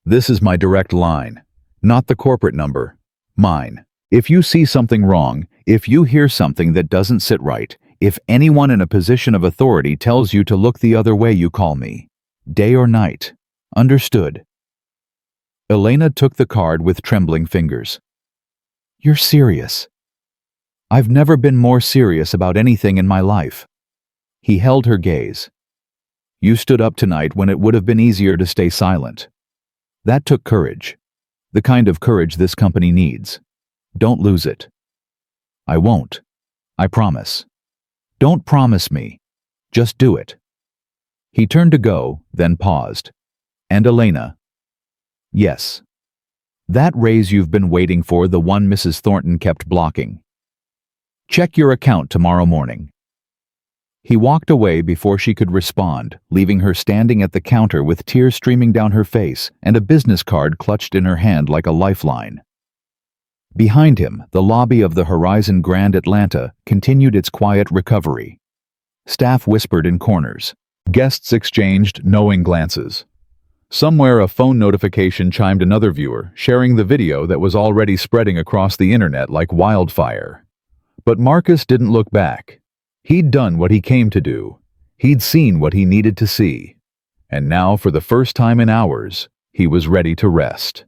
"This is my direct line, not the corporate number, mine. If you see something wrong, if you hear something that doesn't sit right, if anyone in a position of authority tells you to look the other way, you call me. Day or night. Understood?" Elena took the card with trembling fingers. "You're serious?" "I've never been more serious about anything in my life." He held her gaze. "You stood up tonight when it would have been easier to stay silent. That took courage. The kind of courage this company needs. Don't lose it." "I won't. I promise." "Don't promise me. Just do it." He turned to go, then paused. "And Elena." "Yes. That raise you've been waiting for, the one Mrs. Thornton kept blocking. Check your account tomorrow morning." He walked away before she could respond, leaving her standing at the counter with tears streaming down her face and a business card clutched in her hand like a lifeline. Behind him, the lobby of the Horizon Grand Atlanta continued its quiet recovery. Staff whispered in corners. Guests exchanged knowing glances. Somewhere a phone notification chimed another viewer, sharing the video that was already spreading across the internet like wildfire. But Marcus didn't look back. He'd done what he came to do. He'd seen what he needed to see. And now, for the first time in hours, he was ready to rest.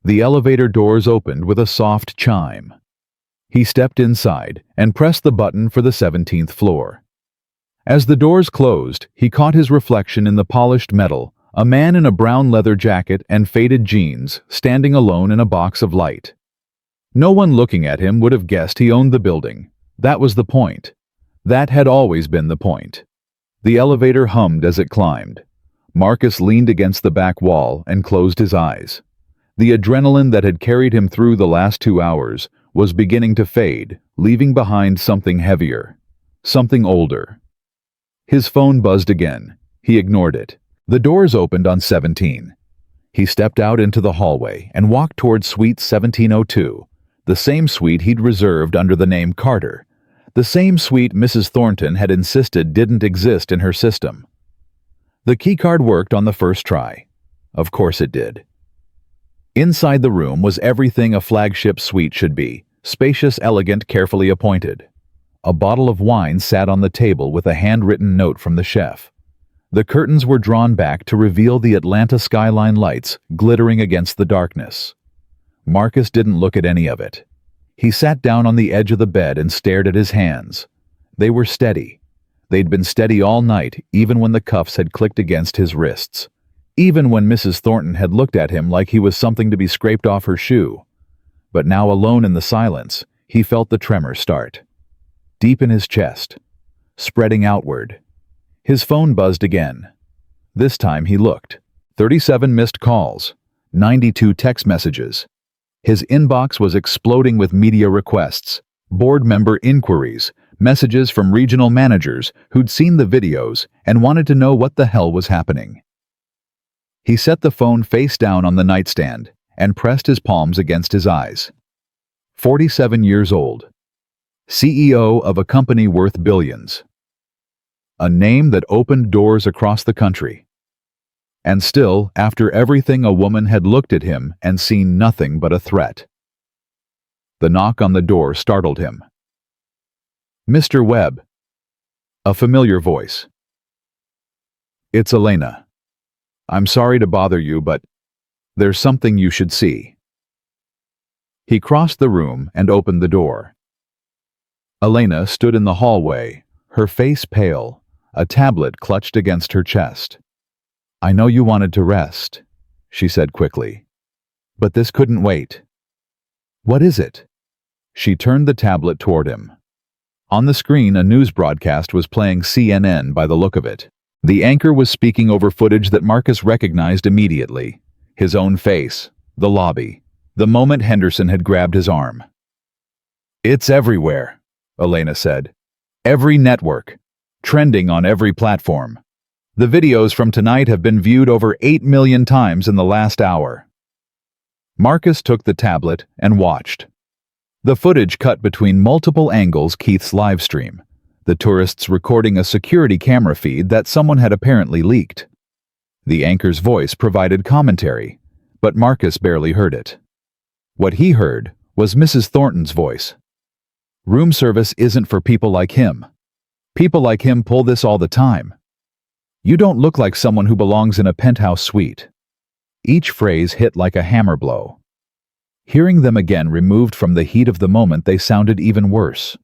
The elevator doors opened with a soft chime. He stepped inside and pressed the button for the 17th floor. As the doors closed, he caught his reflection in the polished metal, a man in a brown leather jacket and faded jeans, standing alone in a box of light. No one looking at him would have guessed he owned the building. That was the point. That had always been the point. The elevator hummed as it climbed. Marcus leaned against the back wall and closed his eyes. The adrenaline that had carried him through the last 2 hours was beginning to fade, leaving behind something heavier, something older. His phone buzzed again. He ignored it. The doors opened on 17. He stepped out into the hallway and walked toward Suite 1702, the same suite he'd reserved under the name Carter, the same suite Mrs. Thornton had insisted didn't exist in her system. The keycard worked on the first try. Of course it did. Inside the room was everything a flagship suite should be, spacious, elegant, carefully appointed. A bottle of wine sat on the table with a handwritten note from the chef. The curtains were drawn back to reveal the Atlanta skyline lights glittering against the darkness. Marcus didn't look at any of it. He sat down on the edge of the bed and stared at his hands. They were steady. They'd been steady all night, even when the cuffs had clicked against his wrists. Even when Mrs. Thornton had looked at him like he was something to be scraped off her shoe. But now, alone in the silence, he felt the tremor start. Deep in his chest, spreading outward. His phone buzzed again. This time he looked. 37 missed calls. 92 text messages. His inbox was exploding with media requests, board member inquiries, messages from regional managers who'd seen the videos and wanted to know what the hell was happening. He set the phone face down on the nightstand and pressed his palms against his eyes. 47 years old. CEO of a company worth billions. A name that opened doors across the country. And still, after everything, a woman had looked at him and seen nothing but a threat. The knock on the door startled him. "Mr. Webb." A familiar voice. "It's Elena. I'm sorry to bother you, but there's something you should see." He crossed the room and opened the door. Elena stood in the hallway, her face pale, a tablet clutched against her chest. "I know you wanted to rest," she said quickly. "But this couldn't wait." "What is it?" She turned the tablet toward him. On the screen, a news broadcast was playing CNN by the look of it. The anchor was speaking over footage that Marcus recognized immediately. His own face, the lobby, the moment Henderson had grabbed his arm. "It's everywhere," Elena said. "Every network. Trending on every platform. The videos from tonight have been viewed over 8 million times in the last hour." Marcus took the tablet and watched. The footage cut between multiple angles Keith's live stream, the tourists recording a security camera feed that someone had apparently leaked. The anchor's voice provided commentary, but Marcus barely heard it. What he heard was Mrs. Thornton's voice. "Room service isn't for people like him. People like him pull this all the time. You don't look like someone who belongs in a penthouse suite." Each phrase hit like a hammer blow. Hearing them again removed from the heat of the moment, they sounded even worse.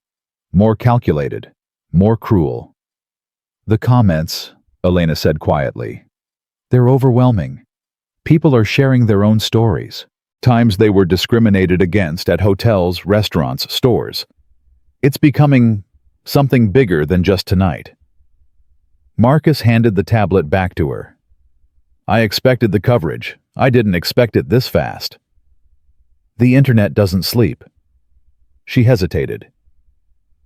More calculated, more cruel. "The comments," Elena said quietly. "They're overwhelming. People are sharing their own stories. Times they were discriminated against at hotels, restaurants, stores. It's becoming something bigger than just tonight." Marcus handed the tablet back to her. "I expected the coverage. I didn't expect it this fast." "The internet doesn't sleep." She hesitated.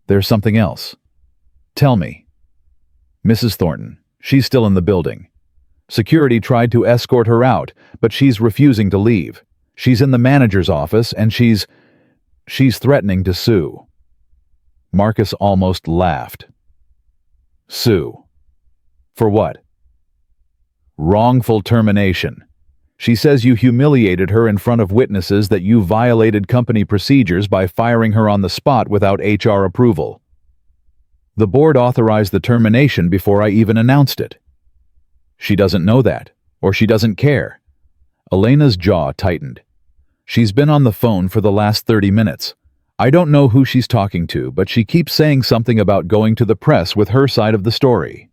"There's something else. Tell me." "Mrs. Thornton. She's still in the building. Security tried to escort her out, but she's refusing to leave. She's in the manager's office and she's threatening to sue." Marcus almost laughed. "Sue? For what?" "Wrongful termination. She says you humiliated her in front of witnesses, that you violated company procedures by firing her on the spot without HR approval. The board authorized the termination before I even announced it." "She doesn't know that, or she doesn't care." Elena's jaw tightened. "She's been on the phone for the last 30 minutes. I don't know who she's talking to, but she keeps saying something about going to the press with her side of the story."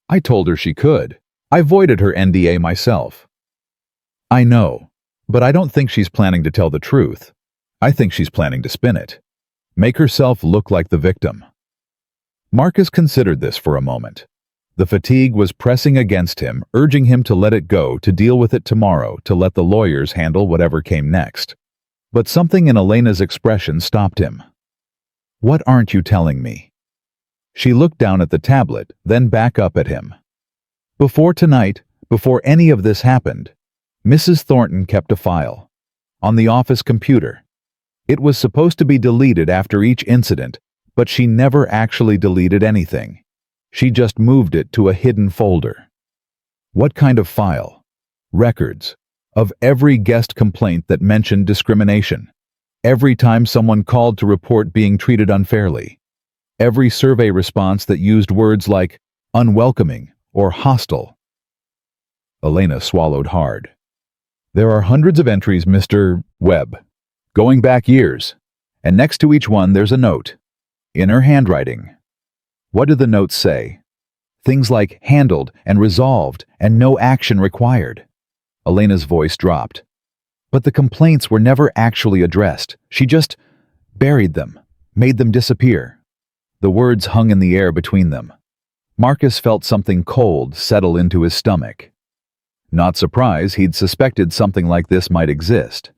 "I told her she could. I voided her NDA myself." "I know, but I don't think she's planning to tell the truth. I think she's planning to spin it. Make herself look like the victim." Marcus considered this for a moment. The fatigue was pressing against him, urging him to let it go, to deal with it tomorrow, to let the lawyers handle whatever came next. But something in Elena's expression stopped him. "What aren't you telling me?" She looked down at the tablet, then back up at him. "Before tonight, before any of this happened, Mrs. Thornton kept a file. On the office computer. It was supposed to be deleted after each incident, but she never actually deleted anything. She just moved it to a hidden folder." "What kind of file?" "Records. Of every guest complaint that mentioned discrimination. Every time someone called to report being treated unfairly. Every survey response that used words like unwelcoming or hostile." Elena swallowed hard. "There are hundreds of entries, Mr. Webb, going back years, and next to each one there's a note. In her handwriting." "What do the notes say?" "Things like handled and resolved and no action required." Elena's voice dropped. "But the complaints were never actually addressed. She just buried them, made them disappear." The words hung in the air between them. Marcus felt something cold settle into his stomach. Not surprised he'd suspected something like this might exist.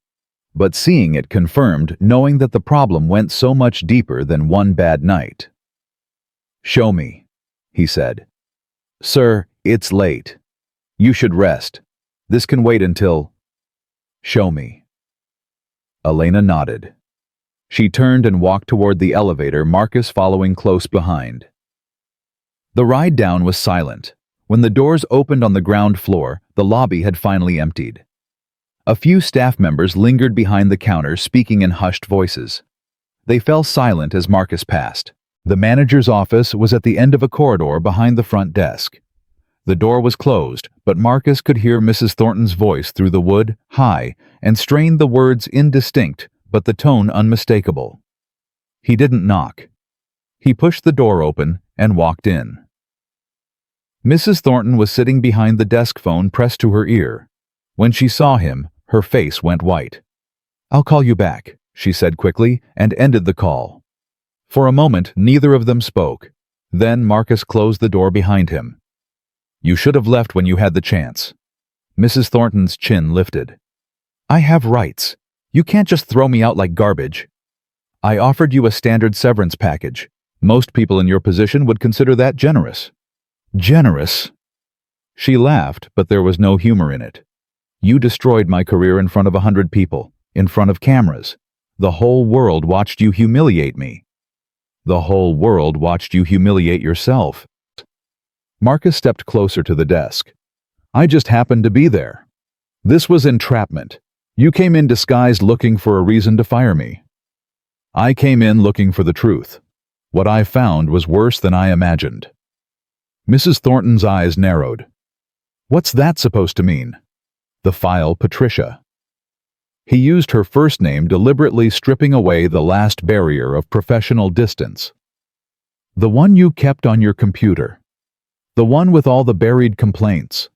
But seeing it confirmed knowing that the problem went so much deeper than one bad night. "Show me," he said. "Sir, it's late. You should rest. This can wait until—" "Show me." Elena nodded. She turned and walked toward the elevator, Marcus following close behind. The ride down was silent. When the doors opened on the ground floor, the lobby had finally emptied. A few staff members lingered behind the counter, speaking in hushed voices. They fell silent as Marcus passed. The manager's office was at the end of a corridor behind the front desk. The door was closed, but Marcus could hear Mrs. Thornton's voice through the wood, high, and strained, the words indistinct, but the tone unmistakable. He didn't knock. He pushed the door open and walked in. Mrs. Thornton was sitting behind the desk, phone pressed to her ear. When she saw him, her face went white. "I'll call you back," she said quickly, and ended the call. For a moment, neither of them spoke. Then Marcus closed the door behind him. "You should have left when you had the chance." Mrs. Thornton's chin lifted. "I have rights. You can't just throw me out like garbage. I offered you a standard severance package. Most people in your position would consider that generous." "Generous?" She laughed, but there was no humor in it. "You destroyed my career in front of 100 people, in front of cameras. The whole world watched you humiliate me." "The whole world watched you humiliate yourself." Marcus stepped closer to the desk. "I just happened to be there. This was entrapment. You came in disguised looking for a reason to fire me. I came in looking for the truth. What I found was worse than I imagined." Mrs. Thornton's eyes narrowed. "What's that supposed to mean?" "The file Patricia." He used her first name, deliberately stripping away the last barrier of professional distance. "The one you kept on your computer. The one with all the buried complaints."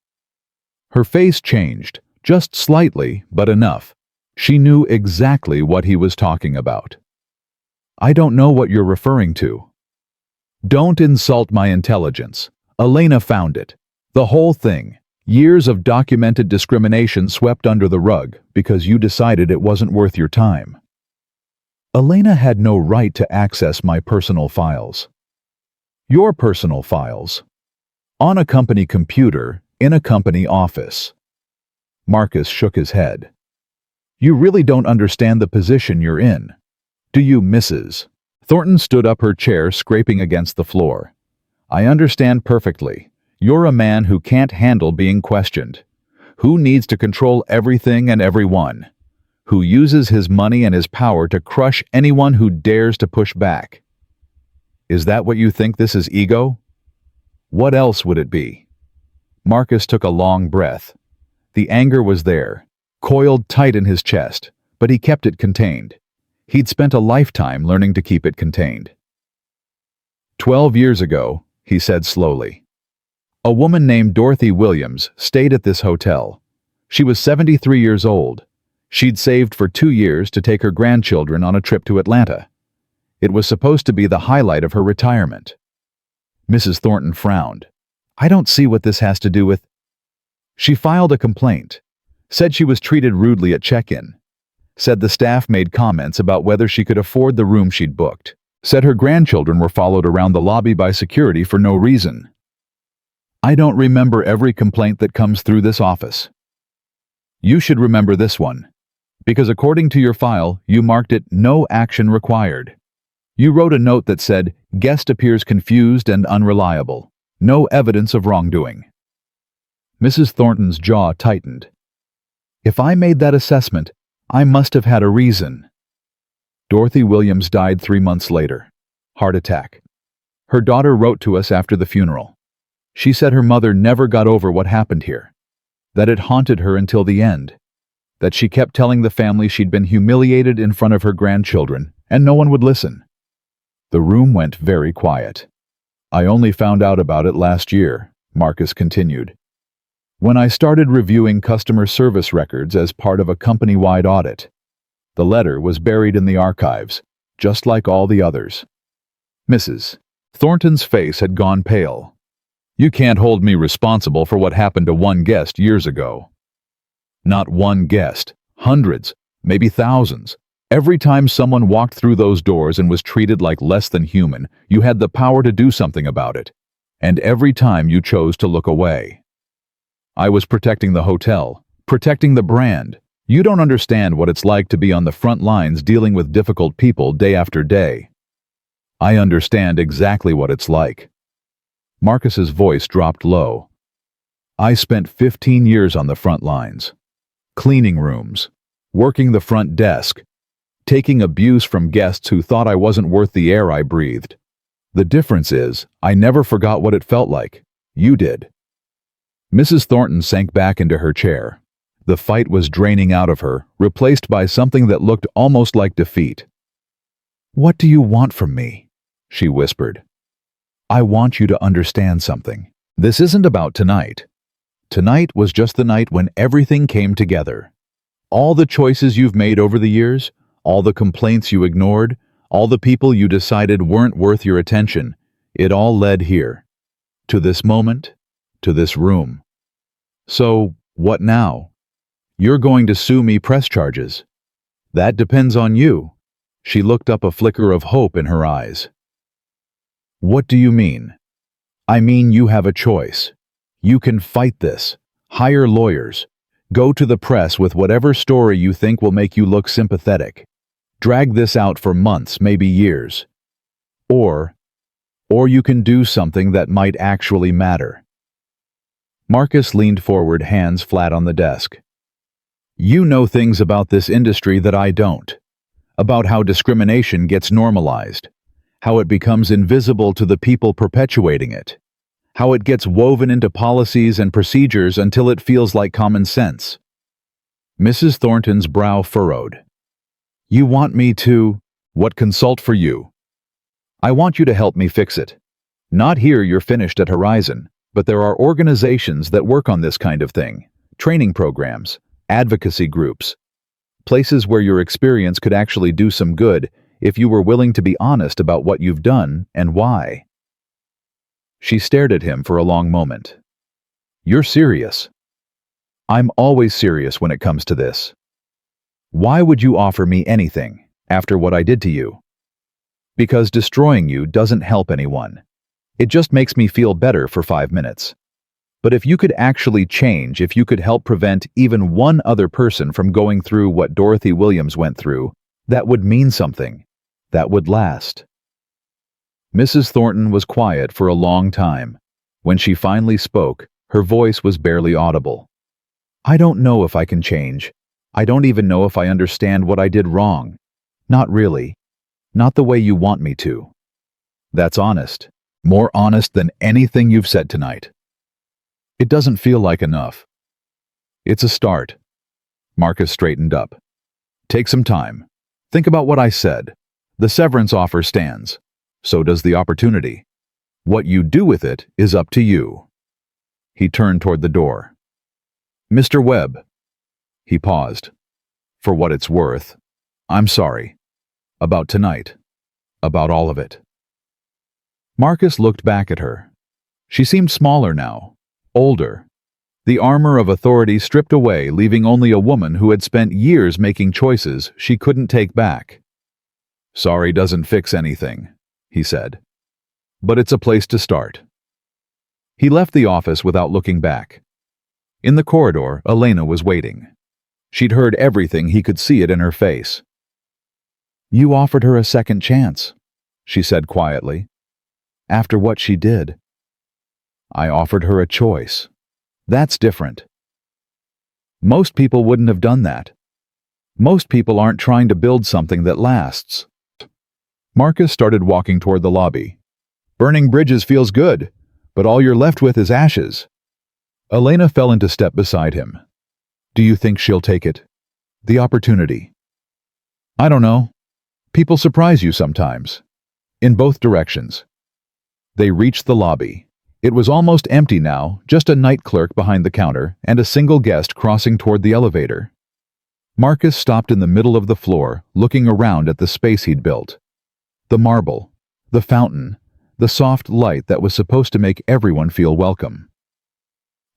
Her face changed, just slightly, but enough. She knew exactly what he was talking about. "I don't know what you're referring to." "Don't insult my intelligence. Elena found it. The whole thing. Years of documented discrimination swept under the rug because you decided it wasn't worth your time." "Elena had no right to access my personal files." "Your personal files. On a company computer, in a company office." Marcus shook his head. "You really don't understand the position you're in. Do you, Mrs.?" Thornton stood up, her chair scraping against the floor. "I understand perfectly. You're a man who can't handle being questioned, who needs to control everything and everyone, who uses his money and his power to crush anyone who dares to push back. Is that what you think this is, ego? What else would it be?" Marcus took a long breath. The anger was there, coiled tight in his chest, but he kept it contained. He'd spent a lifetime learning to keep it contained. 12 years ago, he said slowly, a woman named Dorothy Williams stayed at this hotel. She was 73 years old. She'd saved for 2 years to take her grandchildren on a trip to Atlanta. It was supposed to be the highlight of her retirement. Mrs. Thornton frowned. "I don't see what this has to do with—" She filed a complaint, said she was treated rudely at check-in, said the staff made comments about whether she could afford the room she'd booked, said her grandchildren were followed around the lobby by security for no reason. I don't remember every complaint that comes through this office. You should remember this one, because according to your file, you marked it no action required. You wrote a note that said, guest appears confused and unreliable. No evidence of wrongdoing. Mrs. Thornton's jaw tightened. If I made that assessment, I must have had a reason. Dorothy Williams died 3 months later. Heart attack. Her daughter wrote to us after the funeral. She said her mother never got over what happened here, that it haunted her until the end, that she kept telling the family she'd been humiliated in front of her grandchildren, and no one would listen. The room went very quiet. I only found out about it last year, Marcus continued, when I started reviewing customer service records as part of a company-wide audit. The letter was buried in the archives, just like all the others. Mrs. Thornton's face had gone pale. You can't hold me responsible for what happened to one guest years ago. Not one guest, hundreds, maybe thousands. Every time someone walked through those doors and was treated like less than human, you had the power to do something about it. And every time you chose to look away. I was protecting the hotel, protecting the brand. You don't understand what it's like to be on the front lines dealing with difficult people day after day. I understand exactly what it's like. Marcus's voice dropped low. I spent 15 years on the front lines. Cleaning rooms, working the front desk, taking abuse from guests who thought I wasn't worth the air I breathed. The difference is, I never forgot what it felt like. You did. Mrs. Thornton sank back into her chair. The fight was draining out of her, replaced by something that looked almost like defeat. "What do you want from me?" she whispered. "I want you to understand something. This isn't about tonight. Tonight was just the night when everything came together. All the choices you've made over the years, all the complaints you ignored, all the people you decided weren't worth your attention, it all led here. To this moment, to this room. So, what now? You're going to sue me press charges. That depends on you." She looked up, a flicker of hope in her eyes. "What do you mean?" "I mean you have a choice. You can fight this, hire lawyers, go to the press with whatever story you think will make you look sympathetic, drag this out for months, maybe years. Or you can do something that might actually matter." Marcus leaned forward, hands flat on the desk. "You know things about this industry that I don't. About how discrimination gets normalized, how it becomes invisible to the people perpetuating it, how it gets woven into policies and procedures until it feels like common sense." Mrs. Thornton's brow furrowed. "You want me to, what, consult for you? I want you to help me fix it. Not here, you're finished at Horizon, but there are organizations that work on this kind of thing, training programs, advocacy groups, places where your experience could actually do some good if you were willing to be honest about what you've done and why." She stared at him for a long moment. "You're serious?" "I'm always serious when it comes to this. Why would you offer me anything after what I did to you?" "Because destroying you doesn't help anyone. It just makes me feel better for 5 minutes. But if you could actually change, if you could help prevent even one other person from going through what Dorothy Williams went through, that would mean something. That would last." Mrs. Thornton was quiet for a long time. When she finally spoke, her voice was barely audible. "I don't know if I can change. I don't even know if I understand what I did wrong. Not really. Not the way you want me to." "That's honest. More honest than anything you've said tonight." "It doesn't feel like enough." "It's a start." Marcus straightened up. "Take some time. Think about what I said. The severance offer stands. So does the opportunity. What you do with it is up to you." He turned toward the door. "Mr. Webb." He paused. "For what it's worth, I'm sorry. About tonight. About all of it." Marcus looked back at her. She seemed smaller now, older. The armor of authority stripped away, leaving only a woman who had spent years making choices she couldn't take back. "Sorry doesn't fix anything," he said. "But it's a place to start." He left the office without looking back. In the corridor, Elena was waiting. She'd heard everything, he could see it in her face. "You offered her a second chance," she said quietly. "After what she did." "I offered her a choice. That's different." "Most people wouldn't have done that. Most people aren't trying to build something that lasts." Marcus started walking toward the lobby. "Burning bridges feels good, but all you're left with is ashes." Elena fell into step beside him. "Do you think she'll take it? The opportunity?" "I don't know. People surprise you sometimes. In both directions." They reached the lobby. It was almost empty now, just a night clerk behind the counter and a single guest crossing toward the elevator. Marcus stopped in the middle of the floor, looking around at the space he'd built. The marble, the fountain, the soft light that was supposed to make everyone feel welcome.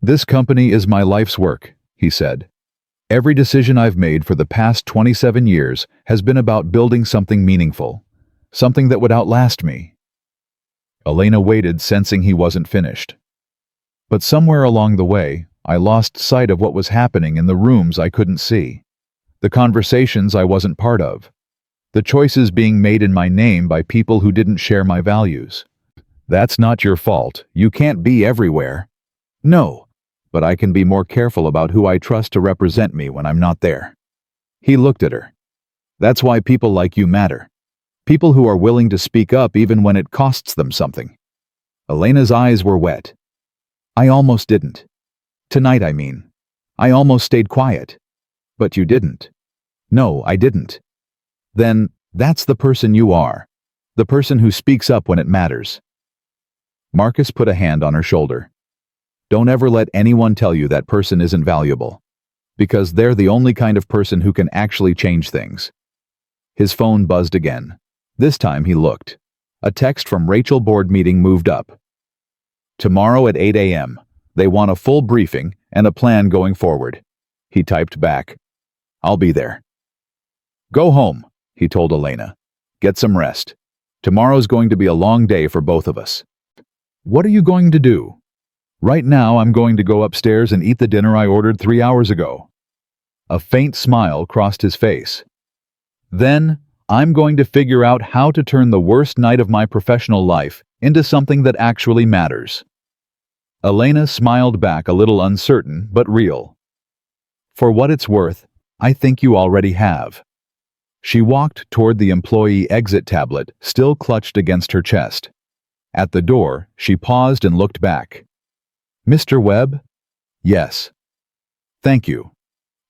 "This company is my life's work," he said. "Every decision I've made for the past 27 years has been about building something meaningful, something that would outlast me." Elena waited, sensing he wasn't finished. "But somewhere along the way, I lost sight of what was happening in the rooms I couldn't see, the conversations I wasn't part of, the choices being made in my name by people who didn't share my values. That's not your fault. You can't be everywhere." "No, but I can be more careful about who I trust to represent me when I'm not there." He looked at her. "That's why people like you matter. People who are willing to speak up even when it costs them something." Elena's eyes were wet. "I almost didn't. Tonight, I mean. I almost stayed quiet. But you didn't." "No, I didn't." "Then, that's the person you are. The person who speaks up when it matters." Marcus put a hand on her shoulder. "Don't ever let anyone tell you that person isn't valuable. Because they're the only kind of person who can actually change things." His phone buzzed again. This time he looked. A text from Rachel board meeting moved up. "Tomorrow at 8 a.m. They want a full briefing and a plan going forward." He typed back, "I'll be there." "Go home," he told Elena. "Get some rest. Tomorrow's going to be a long day for both of us." "What are you going to do?" "Right now I'm going to go upstairs and eat the dinner I ordered 3 hours ago." A faint smile crossed his face. "Then, I'm going to figure out how to turn the worst night of my professional life into something that actually matters." Elena smiled back, a little uncertain but real. "For what it's worth, I think you already have." She walked toward the employee exit tablet, still clutched against her chest. At the door, she paused and looked back. "Mr. Webb?" "Yes." "Thank you.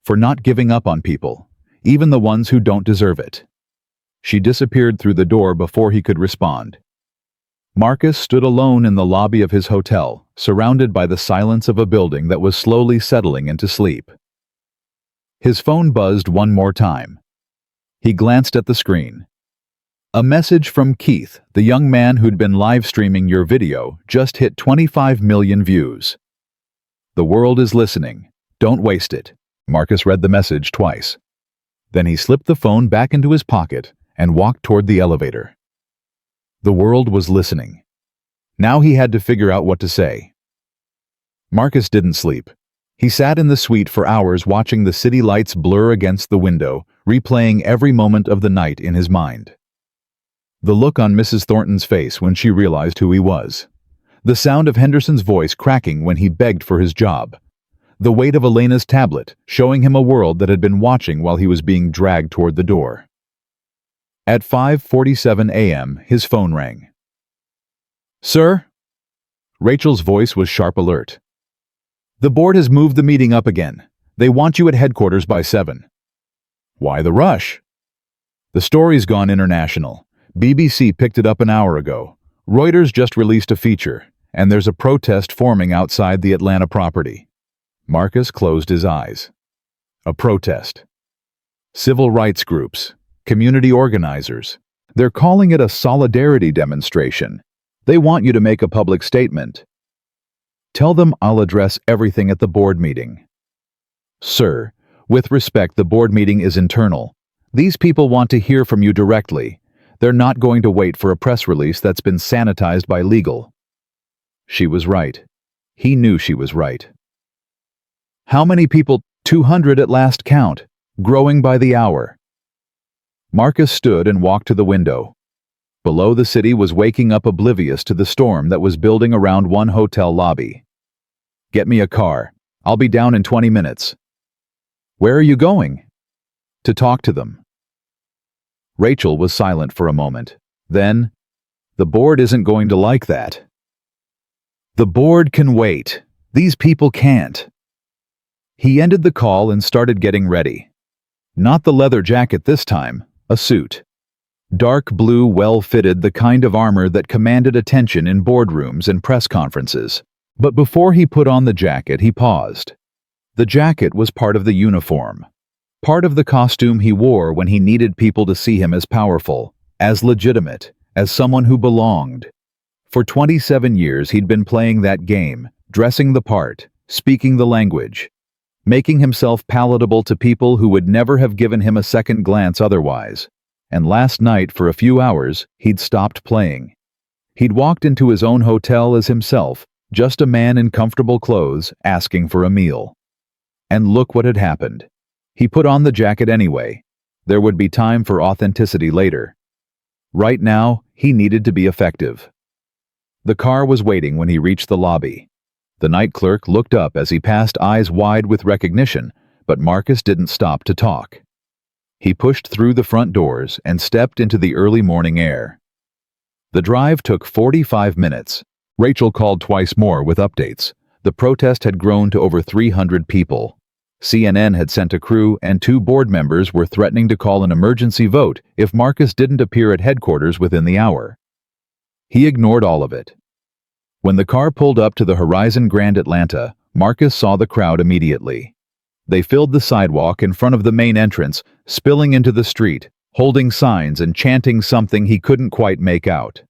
For not giving up on people, even the ones who don't deserve it." She disappeared through the door before he could respond. Marcus stood alone in the lobby of his hotel, surrounded by the silence of a building that was slowly settling into sleep. His phone buzzed one more time. He glanced at the screen. A message from Keith, the young man who'd been live streaming your video, just hit 25 million views. "The world is listening. Don't waste it." Marcus read the message twice. Then he slipped the phone back into his pocket and walked toward the elevator. The world was listening. Now he had to figure out what to say. Marcus didn't sleep. He sat in the suite for hours watching the city lights blur against the window, replaying every moment of the night in his mind. The look on Mrs. Thornton's face when she realized who he was. The sound of Henderson's voice cracking when he begged for his job. The weight of Elena's tablet, showing him a world that had been watching while he was being dragged toward the door. At 5:47 a.m., his phone rang. "Sir?" Rachel's voice was sharp alert. "The board has moved the meeting up again. They want you at headquarters by 7. "Why the rush?" "The story's gone international. BBC picked it up an hour ago. Reuters just released a feature, and there's a protest forming outside the Atlanta property." Marcus closed his eyes. A protest. Civil rights groups, community organizers. They're calling it a solidarity demonstration. They want you to make a public statement. "Tell them I'll address everything at the board meeting." "Sir, with respect, the board meeting is internal. These people want to hear from you directly. They're not going to wait for a press release that's been sanitized by legal." She was right. He knew she was right. "How many people?" 200 at last count, growing by the hour." Marcus stood and walked to the window. Below, the city was waking up, oblivious to the storm that was building around one hotel lobby. "Get me a car. I'll be down in 20 minutes. "Where are you going?" "To talk to them." Rachel was silent for a moment. Then, "The board isn't going to like that." "The board can wait. These people can't." He ended the call and started getting ready. Not the leather jacket this time, a suit. Dark blue, well-fitted, the kind of armor that commanded attention in boardrooms and press conferences. But before he put on the jacket, he paused. The jacket was part of the uniform. Part of the costume he wore when he needed people to see him as powerful, as legitimate, as someone who belonged. For 27 years he'd been playing that game, dressing the part, speaking the language, making himself palatable to people who would never have given him a second glance otherwise. And last night, for a few hours, he'd stopped playing. He'd walked into his own hotel as himself, just a man in comfortable clothes, asking for a meal. And look what had happened. He put on the jacket anyway. There would be time for authenticity later. Right now, he needed to be effective. The car was waiting when he reached the lobby. The night clerk looked up as he passed, eyes wide with recognition, but Marcus didn't stop to talk. He pushed through the front doors and stepped into the early morning air. The drive took 45 minutes. Rachel called twice more with updates. The protest had grown to over 300 people. CNN had sent a crew, and 2 board members were threatening to call an emergency vote if Marcus didn't appear at headquarters within the hour. He ignored all of it. When the car pulled up to the Horizon Grand Atlanta, Marcus saw the crowd immediately. They filled the sidewalk in front of the main entrance, spilling into the street, holding signs and chanting something he couldn't quite make out.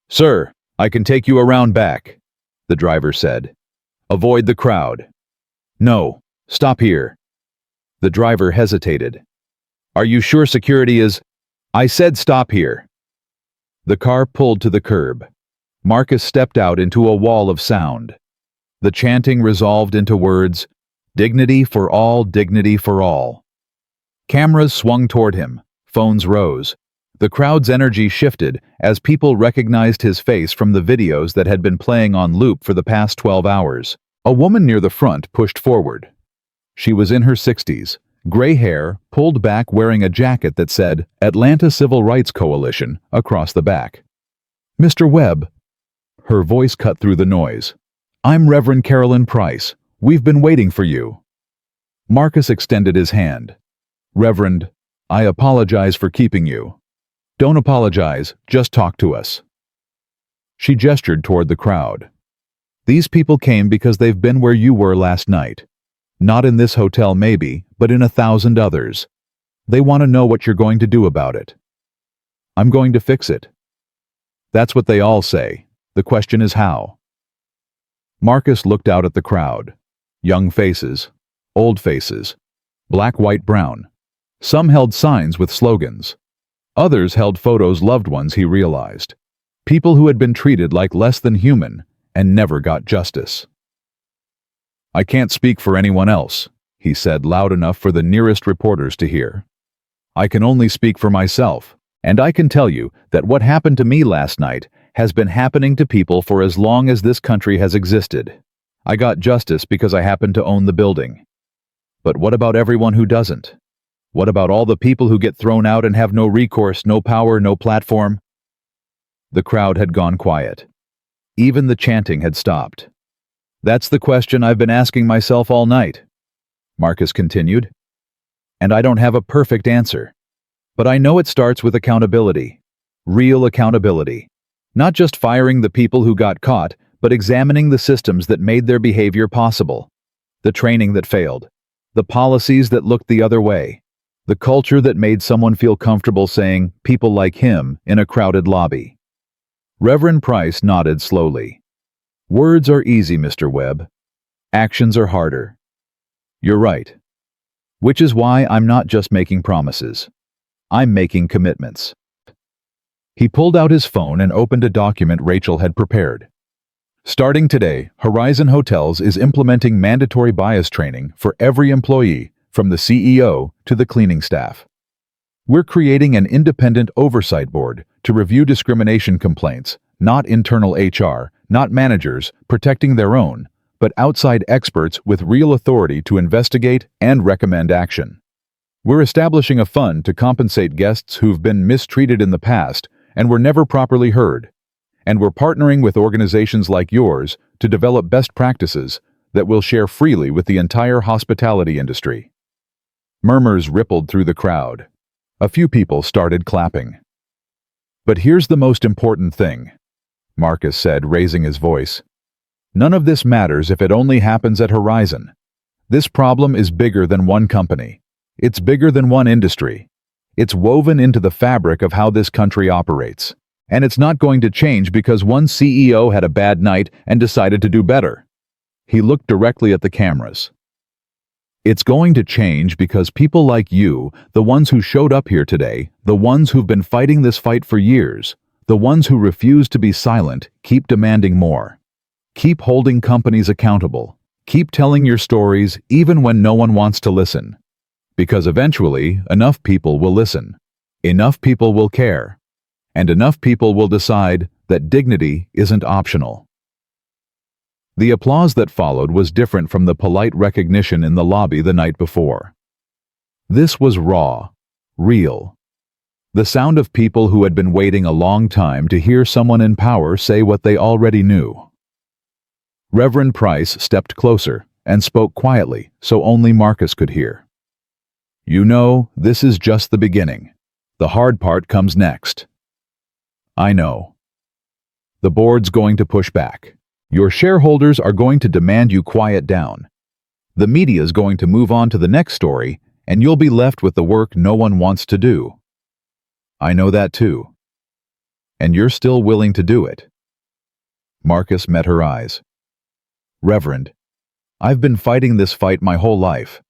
"Sir, I can take you around back," the driver said. "Avoid the crowd." "No, stop here." The driver hesitated. "Are you sure security is—" "I said stop here." The car pulled to the curb. Marcus stepped out into a wall of sound. The chanting resolved into words, "Dignity for all, dignity for all." Cameras swung toward him. Phones rose. The crowd's energy shifted as people recognized his face from the videos that had been playing on loop for the past 12 hours. A woman near the front pushed forward. She was in her 60s, gray hair, pulled back, wearing a jacket that said Atlanta Civil Rights Coalition across the back. "Mr. Webb." Her voice cut through the noise. "I'm Reverend Carolyn Price. We've been waiting for you." Marcus extended his hand. "Reverend, I apologize for keeping you." "Don't apologize, just talk to us." She gestured toward the crowd. "These people came because they've been where you were last night. Not in this hotel maybe, but in 1,000 others. They want to know what you're going to do about it." "I'm going to fix it." "That's what they all say. The question is how." Marcus looked out at the crowd. Young faces, old faces, black, white, brown. Some held signs with slogans. Others held photos of loved ones, he realized. People who had been treated like less than human and never got justice. "I can't speak for anyone else," he said loud enough for the nearest reporters to hear. "I can only speak for myself, and I can tell you that what happened to me last night has been happening to people for as long as this country has existed. I got justice because I happen to own the building. But what about everyone who doesn't? What about all the people who get thrown out and have no recourse, no power, no platform?" The crowd had gone quiet. Even the chanting had stopped. "That's the question I've been asking myself all night," Marcus continued. "And I don't have a perfect answer. But I know it starts with accountability. Real accountability. Not just firing the people who got caught, but examining the systems that made their behavior possible. The training that failed. The policies that looked the other way. The culture that made someone feel comfortable saying, 'People like him,' in a crowded lobby." Reverend Price nodded slowly. "Words are easy, Mr. Webb. Actions are harder." "You're right. Which is why I'm not just making promises. I'm making commitments." He pulled out his phone and opened a document Rachel had prepared. "Starting today, Horizon Hotels is implementing mandatory bias training for every employee, from the CEO to the cleaning staff. We're creating an independent oversight board to review discrimination complaints, not internal HR, not managers protecting their own, but outside experts with real authority to investigate and recommend action. We're establishing a fund to compensate guests who've been mistreated in the past and were never properly heard. And we're partnering with organizations like yours to develop best practices that we'll share freely with the entire hospitality industry." Murmurs rippled through the crowd. A few people started clapping. "But here's the most important thing," Marcus said, raising his voice. "None of this matters if it only happens at Horizon. This problem is bigger than one company. It's bigger than one industry. It's woven into the fabric of how this country operates. And it's not going to change because one CEO had a bad night and decided to do better. He looked directly at the cameras. It's going to change because people like you, the ones who showed up here today, the ones who've been fighting this fight for years, the ones who refuse to be silent, keep demanding more. Keep holding companies accountable. Keep telling your stories even when no one wants to listen. Because eventually, enough people will listen. Enough people will care. And enough people will decide that dignity isn't optional. The applause that followed was different from the polite recognition in the lobby the night before. This was raw, real. The sound of people who had been waiting a long time to hear someone in power say what they already knew. Reverend Price stepped closer and spoke quietly so only Marcus could hear. You know, this is just the beginning. The hard part comes next. I know. The board's going to push back. Your shareholders are going to demand you quiet down. The media's going to move on to the next story, and you'll be left with the work no one wants to do. I know that too. And you're still willing to do it. Marcus met her eyes. Reverend, I've been fighting this fight my whole life.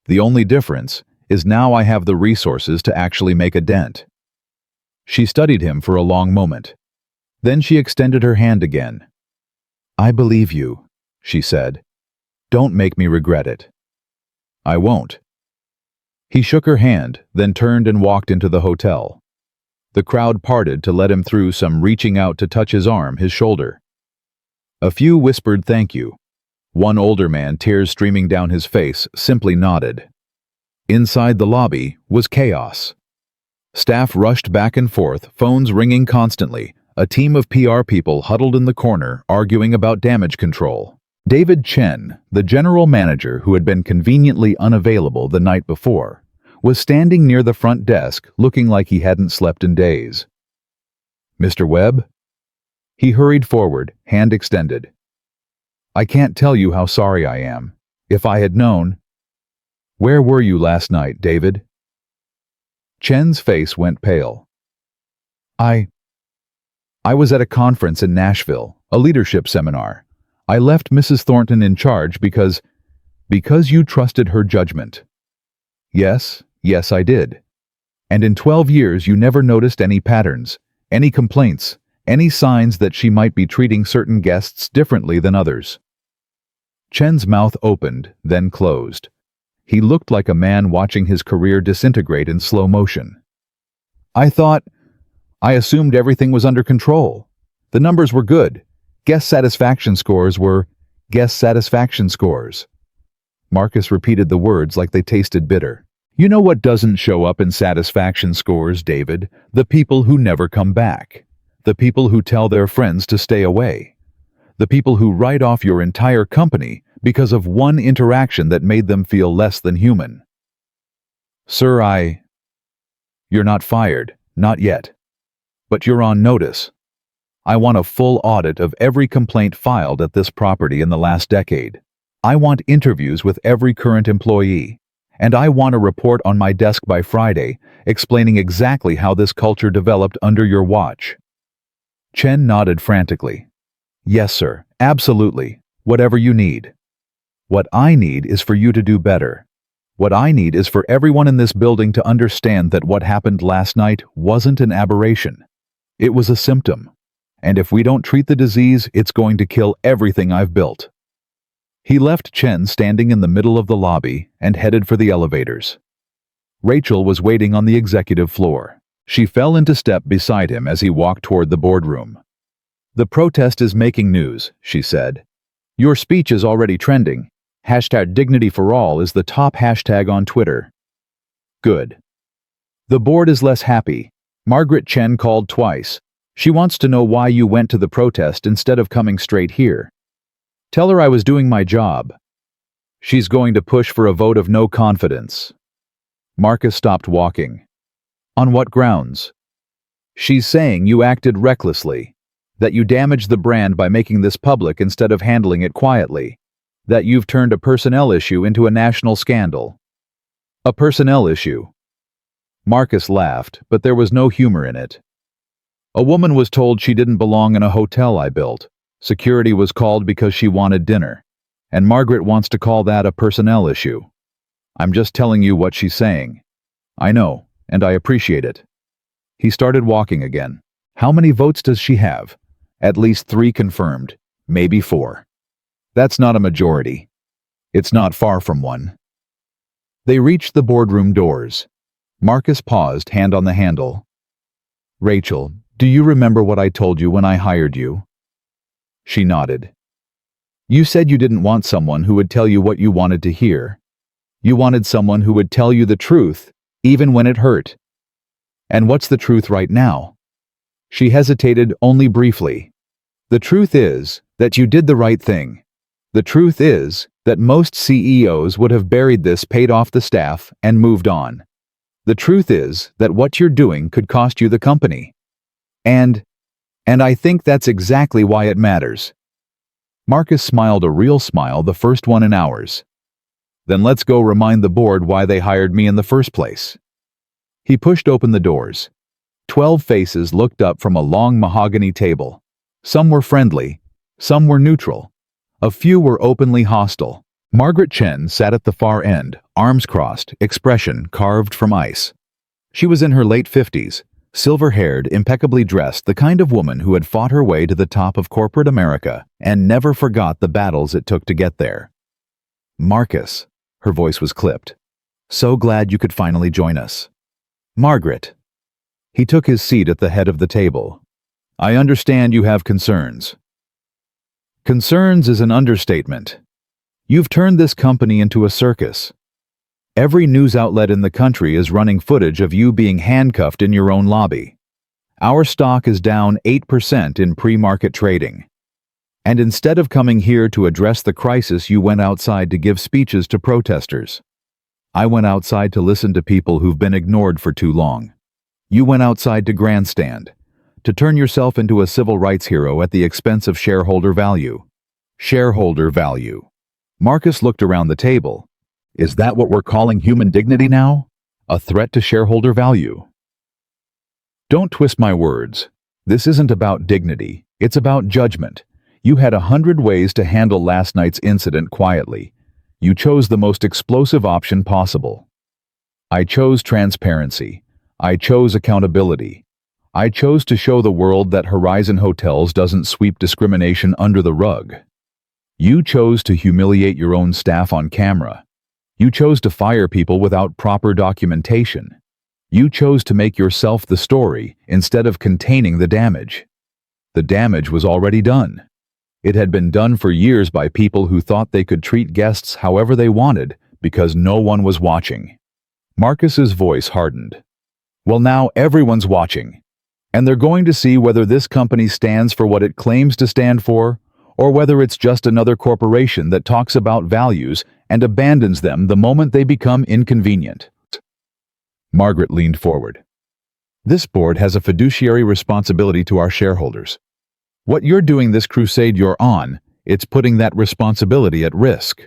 The only difference is now I have the resources to actually make a dent. She studied him for a long moment. Then she extended her hand again. I believe you, she said. Don't make me regret it. I won't. He shook her hand, then turned and walked into the hotel. The crowd parted to let him through, some reaching out to touch his arm, his shoulder. A few whispered thank you. One older man, tears streaming down his face, simply nodded. Inside the lobby was chaos. Staff rushed back and forth, phones ringing constantly, a team of PR people huddled in the corner, arguing about damage control. David Chen, the general manager who had been conveniently unavailable the night before, was standing near the front desk, looking like he hadn't slept in days. Mr. Webb? He hurried forward, hand extended. I can't tell you how sorry I am. If I had known... Where were you last night, David? Chen's face went pale. I was at a conference in Nashville, a leadership seminar. I left Mrs. Thornton in charge because you trusted her judgment. Yes, I did. And in 12 years you never noticed any patterns, any complaints, any signs that she might be treating certain guests differently than others. Chen's mouth opened, then closed. He looked like a man watching his career disintegrate in slow motion. I assumed everything was under control. The numbers were good. Guest satisfaction scores were guest satisfaction scores. Marcus repeated the words like they tasted bitter. You know what doesn't show up in satisfaction scores, David? The people who never come back. The people who tell their friends to stay away. The people who write off your entire company because of one interaction that made them feel less than human. Sir, You're not fired, not yet. But you're on notice. I want a full audit of every complaint filed at this property in the last decade. I want interviews with every current employee. And I want a report on my desk by Friday explaining exactly how this culture developed under your watch. Chen nodded frantically. Yes, sir, absolutely. Whatever you need. What I need is for you to do better. What I need is for everyone in this building to understand that what happened last night wasn't an aberration. It was a symptom. And if we don't treat the disease, it's going to kill everything I've built. He left Chen standing in the middle of the lobby and headed for the elevators. Rachel was waiting on the executive floor. She fell into step beside him as he walked toward the boardroom. The protest is making news, she said. Your speech is already trending. #DignityForAll is the top hashtag on Twitter. Good. The board is less happy. Margaret Chen called twice. She wants to know why you went to the protest instead of coming straight here. Tell her I was doing my job. She's going to push for a vote of no confidence. Marcus stopped walking. On what grounds? She's saying you acted recklessly, that you damaged the brand by making this public instead of handling it quietly, that you've turned a personnel issue into a national scandal. A personnel issue. Marcus laughed, but there was no humor in it. A woman was told she didn't belong in a hotel I built. Security was called because she wanted dinner. And Margaret wants to call that a personnel issue. I'm just telling you what she's saying. I know, and I appreciate it. He started walking again. How many votes does she have? At least 3 confirmed, maybe 4. That's not a majority. It's not far from one. They reached the boardroom doors. Marcus paused, hand on the handle. Rachel, do you remember what I told you when I hired you? She nodded. You said you didn't want someone who would tell you what you wanted to hear. You wanted someone who would tell you the truth, even when it hurt. And what's the truth right now? She hesitated only briefly. The truth is that you did the right thing. The truth is that most CEOs would have buried this, paid off the staff, and moved on. The truth is that what you're doing could cost you the company. And I think that's exactly why it matters. Marcus smiled a real smile, the first one in hours. Then let's go remind the board why they hired me in the first place. He pushed open the doors. 12 faces looked up from a long mahogany table. Some were friendly, some were neutral. A few were openly hostile. Margaret Chen sat at the far end, arms crossed, expression carved from ice. She was in her late 50s, silver-haired, impeccably dressed, the kind of woman who had fought her way to the top of corporate America and never forgot the battles it took to get there. Marcus, her voice was clipped. So glad you could finally join us. Margaret. He took his seat at the head of the table. I understand you have concerns. Concerns is an understatement. You've turned this company into a circus. Every news outlet in the country is running footage of you being handcuffed in your own lobby. Our stock is down 8% in pre-market trading. And instead of coming here to address the crisis, you went outside to give speeches to protesters. I went outside to listen to people who've been ignored for too long. You went outside to grandstand, to turn yourself into a civil rights hero at the expense of shareholder value. Shareholder value. Marcus looked around the table. Is that what we're calling human dignity now? A threat to shareholder value? Don't twist my words. This isn't about dignity. It's about judgment. You had 100 ways to handle last night's incident quietly. You chose the most explosive option possible. I chose transparency. I chose accountability. I chose to show the world that Horizon Hotels doesn't sweep discrimination under the rug. You chose to humiliate your own staff on camera. You chose to fire people without proper documentation. You chose to make yourself the story instead of containing the damage. The damage was already done. It had been done for years by people who thought they could treat guests however they wanted because no one was watching. Marcus's voice hardened. Well, now everyone's watching. And they're going to see whether this company stands for what it claims to stand for, or whether it's just another corporation that talks about values and abandons them the moment they become inconvenient. Margaret leaned forward. This board has a fiduciary responsibility to our shareholders. What you're doing, this crusade you're on, it's putting that responsibility at risk.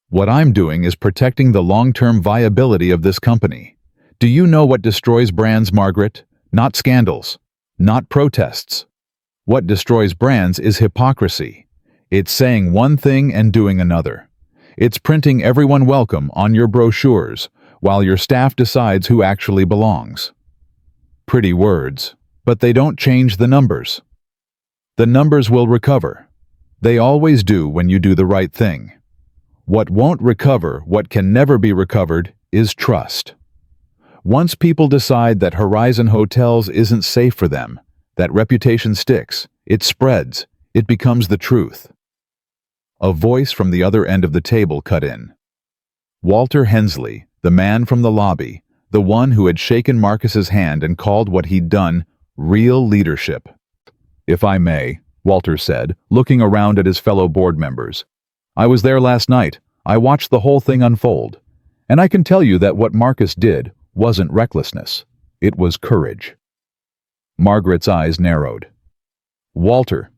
What I'm doing is protecting the long-term viability of this company. Do you know what destroys brands, Margaret? Not scandals, not protests. What destroys brands is hypocrisy. It's saying one thing and doing another. It's printing everyone welcome on your brochures, while your staff decides who actually belongs. Pretty words, but they don't change the numbers. The numbers will recover. They always do when you do the right thing. What won't recover, what can never be recovered, is trust. Once people decide that Horizon Hotels isn't safe for them, that reputation sticks, it spreads, it becomes the truth. A voice from the other end of the table cut in. Walter Hensley, the man from the lobby, the one who had shaken Marcus's hand and called what he'd done real leadership. If I may, Walter said, looking around at his fellow board members. I was there last night. I watched the whole thing unfold. And I can tell you that what Marcus did wasn't recklessness. It was courage. Margaret's eyes narrowed. Walter,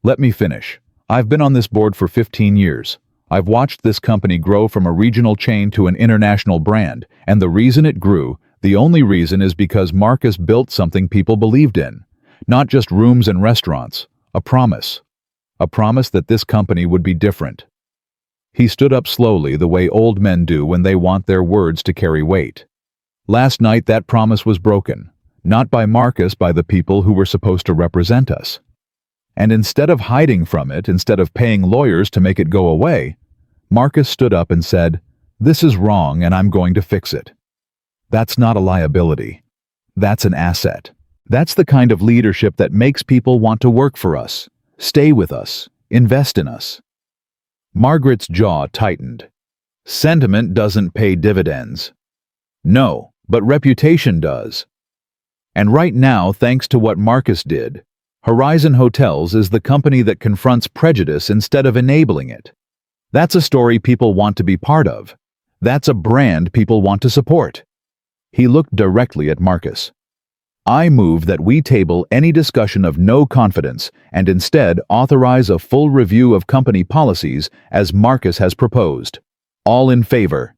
let me finish. I've been on this board for 15 years. I've watched this company grow from a regional chain to an international brand, and the reason it grew, The only reason is because Marcus built something people believed in. Not just rooms and restaurants. A promise. A promise that this company would be different. He stood up slowly, the way old men do when they want their words to carry weight. Last night that promise was broken. Not by Marcus, by the people who were supposed to represent us. And instead of hiding from it, instead of paying lawyers to make it go away, Marcus stood up and said, "This is wrong and I'm going to fix it." That's not a liability. That's an asset. That's the kind of leadership that makes people want to work for us, stay with us, invest in us. Margaret's jaw tightened. Sentiment doesn't pay dividends. No, but reputation does. And right now, thanks to what Marcus did, Horizon Hotels is the company that confronts prejudice instead of enabling it. That's a story people want to be part of. That's a brand people want to support. He looked directly at Marcus. I move that we table any discussion of no confidence and instead authorize a full review of company policies as Marcus has proposed. All in favor?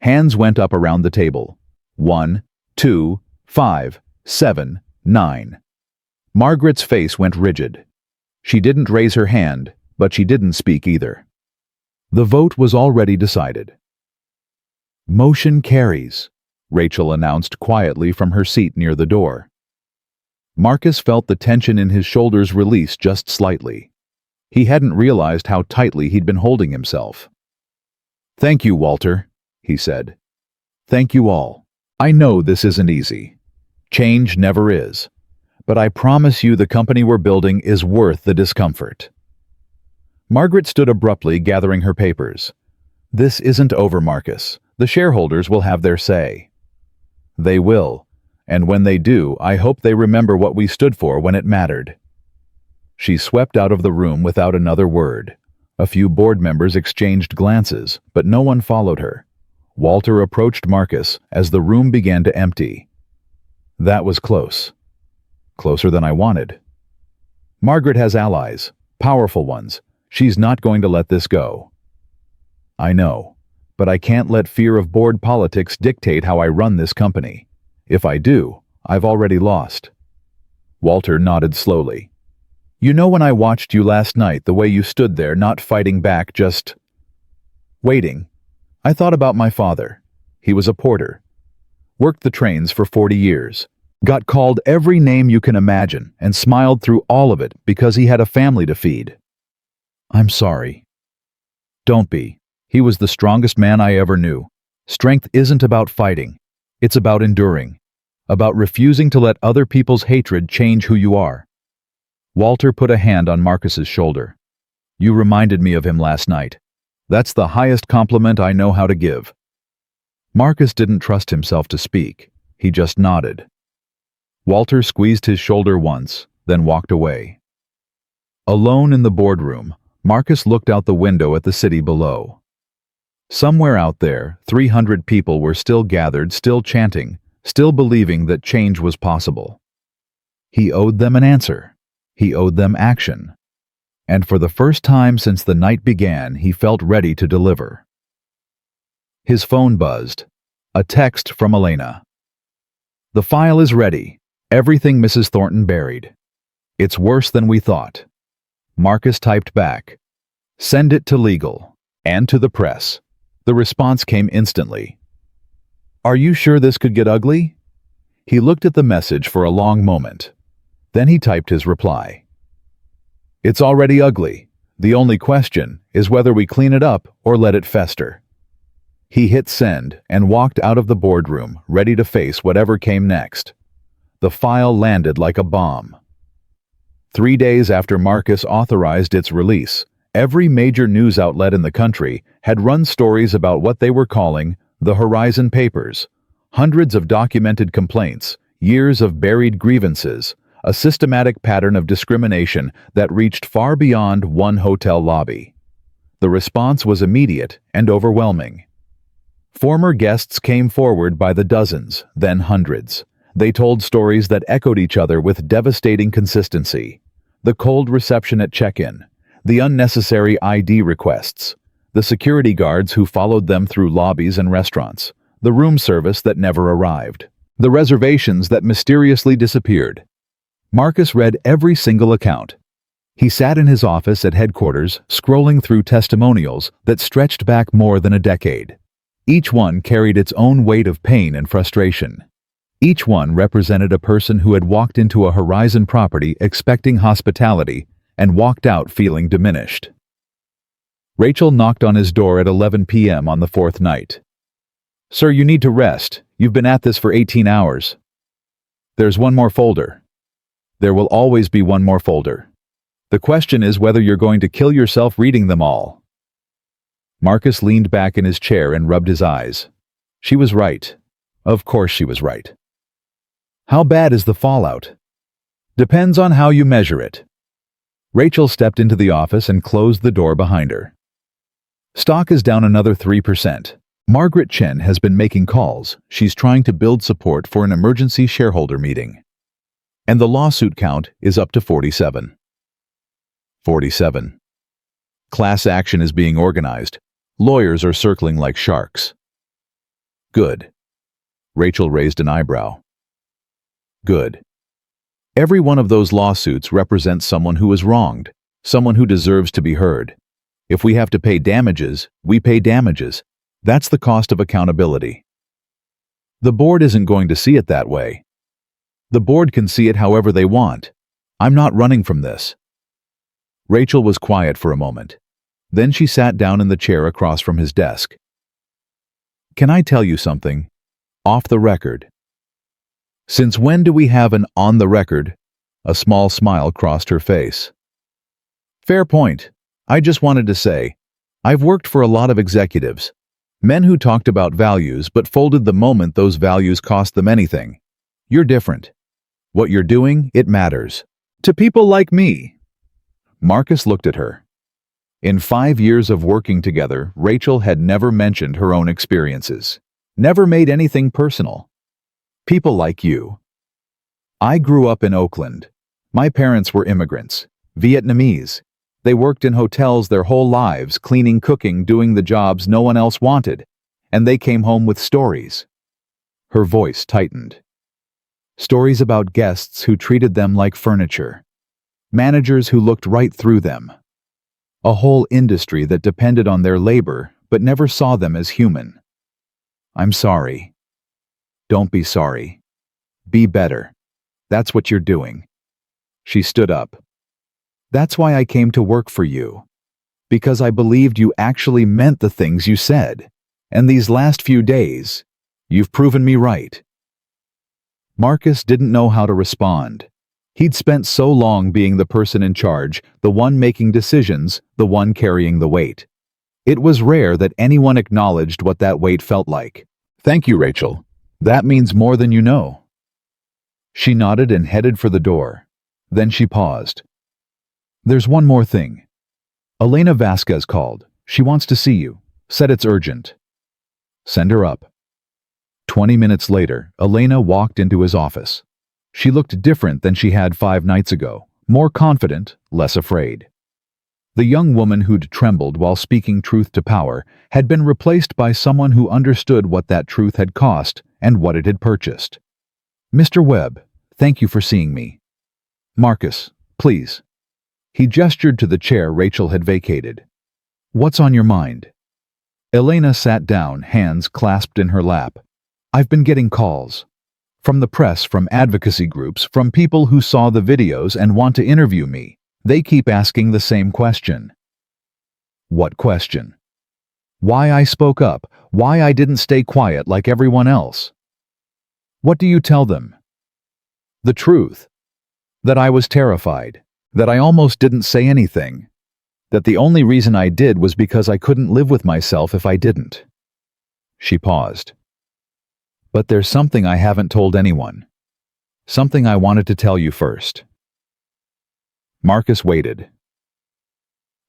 Hands went up around the table. 1, 2, 5, 7, 9. Margaret's face went rigid. She didn't raise her hand, but she didn't speak either. The vote was already decided. Motion carries, Rachel announced quietly from her seat near the door. Marcus felt the tension in his shoulders release just slightly. He hadn't realized how tightly he'd been holding himself. "Thank you, Walter," he said. "Thank you all. I know this isn't easy. Change never is. But I promise you the company we're building is worth the discomfort." Margaret stood abruptly, gathering her papers. "This isn't over, Marcus. The shareholders will have their say." "They will, and when they do, I hope they remember what we stood for when it mattered." She swept out of the room without another word. A few board members exchanged glances, but no one followed her. Walter approached Marcus as the room began to empty. "That was close. Closer than I wanted. Margaret has allies, powerful ones. She's not going to let this go." "I know, but I can't let fear of board politics dictate how I run this company. If I do, I've already lost." Walter nodded slowly. "You know, when I watched you last night, the way you stood there, not fighting back, just waiting, I thought about my father. He was a porter. Worked the trains for 40 years. Got called every name you can imagine and smiled through all of it because he had a family to feed. I'm sorry." "Don't be. He was the strongest man I ever knew. Strength isn't about fighting. It's about enduring. About refusing to let other people's hatred change who you are." Walter put a hand on Marcus's shoulder. "You reminded me of him last night. That's the highest compliment I know how to give." Marcus didn't trust himself to speak. He just nodded. Walter squeezed his shoulder once, then walked away. Alone in the boardroom, Marcus looked out the window at the city below. Somewhere out there, 300 people were still gathered, still chanting, still believing that change was possible. He owed them an answer. He owed them action. And for the first time since the night began, he felt ready to deliver. His phone buzzed. A text from Elena. "The file is ready. Everything Mrs. Thornton buried. It's worse than we thought." Marcus typed back, "Send it to legal, and to the press." The response came instantly. "Are you sure this could get ugly?" He looked at the message for a long moment. Then he typed his reply. "It's already ugly. The only question is whether we clean it up or let it fester." He hit send and walked out of the boardroom, ready to face whatever came next. The file landed like a bomb. 3 days after Marcus authorized its release, every major news outlet in the country had run stories about what they were calling the Horizon Papers. Hundreds of documented complaints, years of buried grievances, a systematic pattern of discrimination that reached far beyond one hotel lobby. The response was immediate and overwhelming. Former guests came forward by the dozens, then hundreds. They told stories that echoed each other with devastating consistency. The cold reception at check-in, the unnecessary ID requests, the security guards who followed them through lobbies and restaurants, the room service that never arrived, the reservations that mysteriously disappeared. Marcus read every single account. He sat in his office at headquarters, scrolling through testimonials that stretched back more than a decade. Each one carried its own weight of pain and frustration. Each one represented a person who had walked into a Horizon property expecting hospitality and walked out feeling diminished. Rachel knocked on his door at 11 p.m. on the fourth night. "Sir, you need to rest. You've been at this for 18 hours. There's one more folder. There will always be one more folder. The question is whether you're going to kill yourself reading them all." Marcus leaned back in his chair and rubbed his eyes. She was right. Of course she was right. How bad is the fallout? Depends on how you measure it. Rachel stepped into the office and closed the door behind her. Stock is down another 3%. Margaret Chen has been making calls. She's trying to build support for an emergency shareholder meeting. And the lawsuit count is up to 47. 47. Class action is being organized. Lawyers are circling like sharks. Good. Rachel raised an eyebrow. Good. Every one of those lawsuits represents someone who was wronged, someone who deserves to be heard. If we have to pay damages, we pay damages. That's the cost of accountability. The board isn't going to see it that way. The board can see it however they want. I'm not running from this. Rachel was quiet for a moment. Then she sat down in the chair across from his desk. "Can I tell you something? Off the record." "Since when do we have an on the record?" A small smile crossed her face. "Fair point. I just wanted to say, I've worked for a lot of executives. Men who talked about values but folded the moment those values cost them anything. You're different. What you're doing, it matters. To people like me." Marcus looked at her. In 5 years of working together, Rachel had never mentioned her own experiences. Never made anything personal. People like you. I grew up in Oakland. My parents were immigrants, Vietnamese. They worked in hotels their whole lives, cleaning, cooking, doing the jobs no one else wanted. And they came home with stories. Her voice tightened. Stories about guests who treated them like furniture. Managers who looked right through them. A whole industry that depended on their labor but never saw them as human. "I'm sorry." "Don't be sorry. Be better. That's what you're doing." She stood up. "That's why I came to work for you. Because I believed you actually meant the things you said. And these last few days, you've proven me right." Marcus didn't know how to respond. He'd spent so long being the person in charge, the one making decisions, the one carrying the weight. It was rare that anyone acknowledged what that weight felt like. "Thank you, Rachel. That means more than you know." She nodded and headed for the door. Then she paused. "There's one more thing. Elena Vasquez called. She wants to see you. Said it's urgent." "Send her up." 20 minutes later, Elena walked into his office. She looked different than she had 5 nights ago, more confident, less afraid. The young woman who'd trembled while speaking truth to power had been replaced by someone who understood what that truth had cost and what it had purchased. "Mr. Webb, thank you for seeing me. Marcus, please." He gestured to the chair Rachel had vacated. "What's on your mind?" Elena sat down, hands clasped in her lap. "I've been getting calls. From the press, from advocacy groups, from people who saw the videos and want to interview me. They keep asking the same question." "What question?" "Why I spoke up, why I didn't stay quiet like everyone else." "What do you tell them?" "The truth. That I was terrified. That I almost didn't say anything. That the only reason I did was because I couldn't live with myself if I didn't." She paused. "But there's something I haven't told anyone. Something I wanted to tell you first." Marcus waited.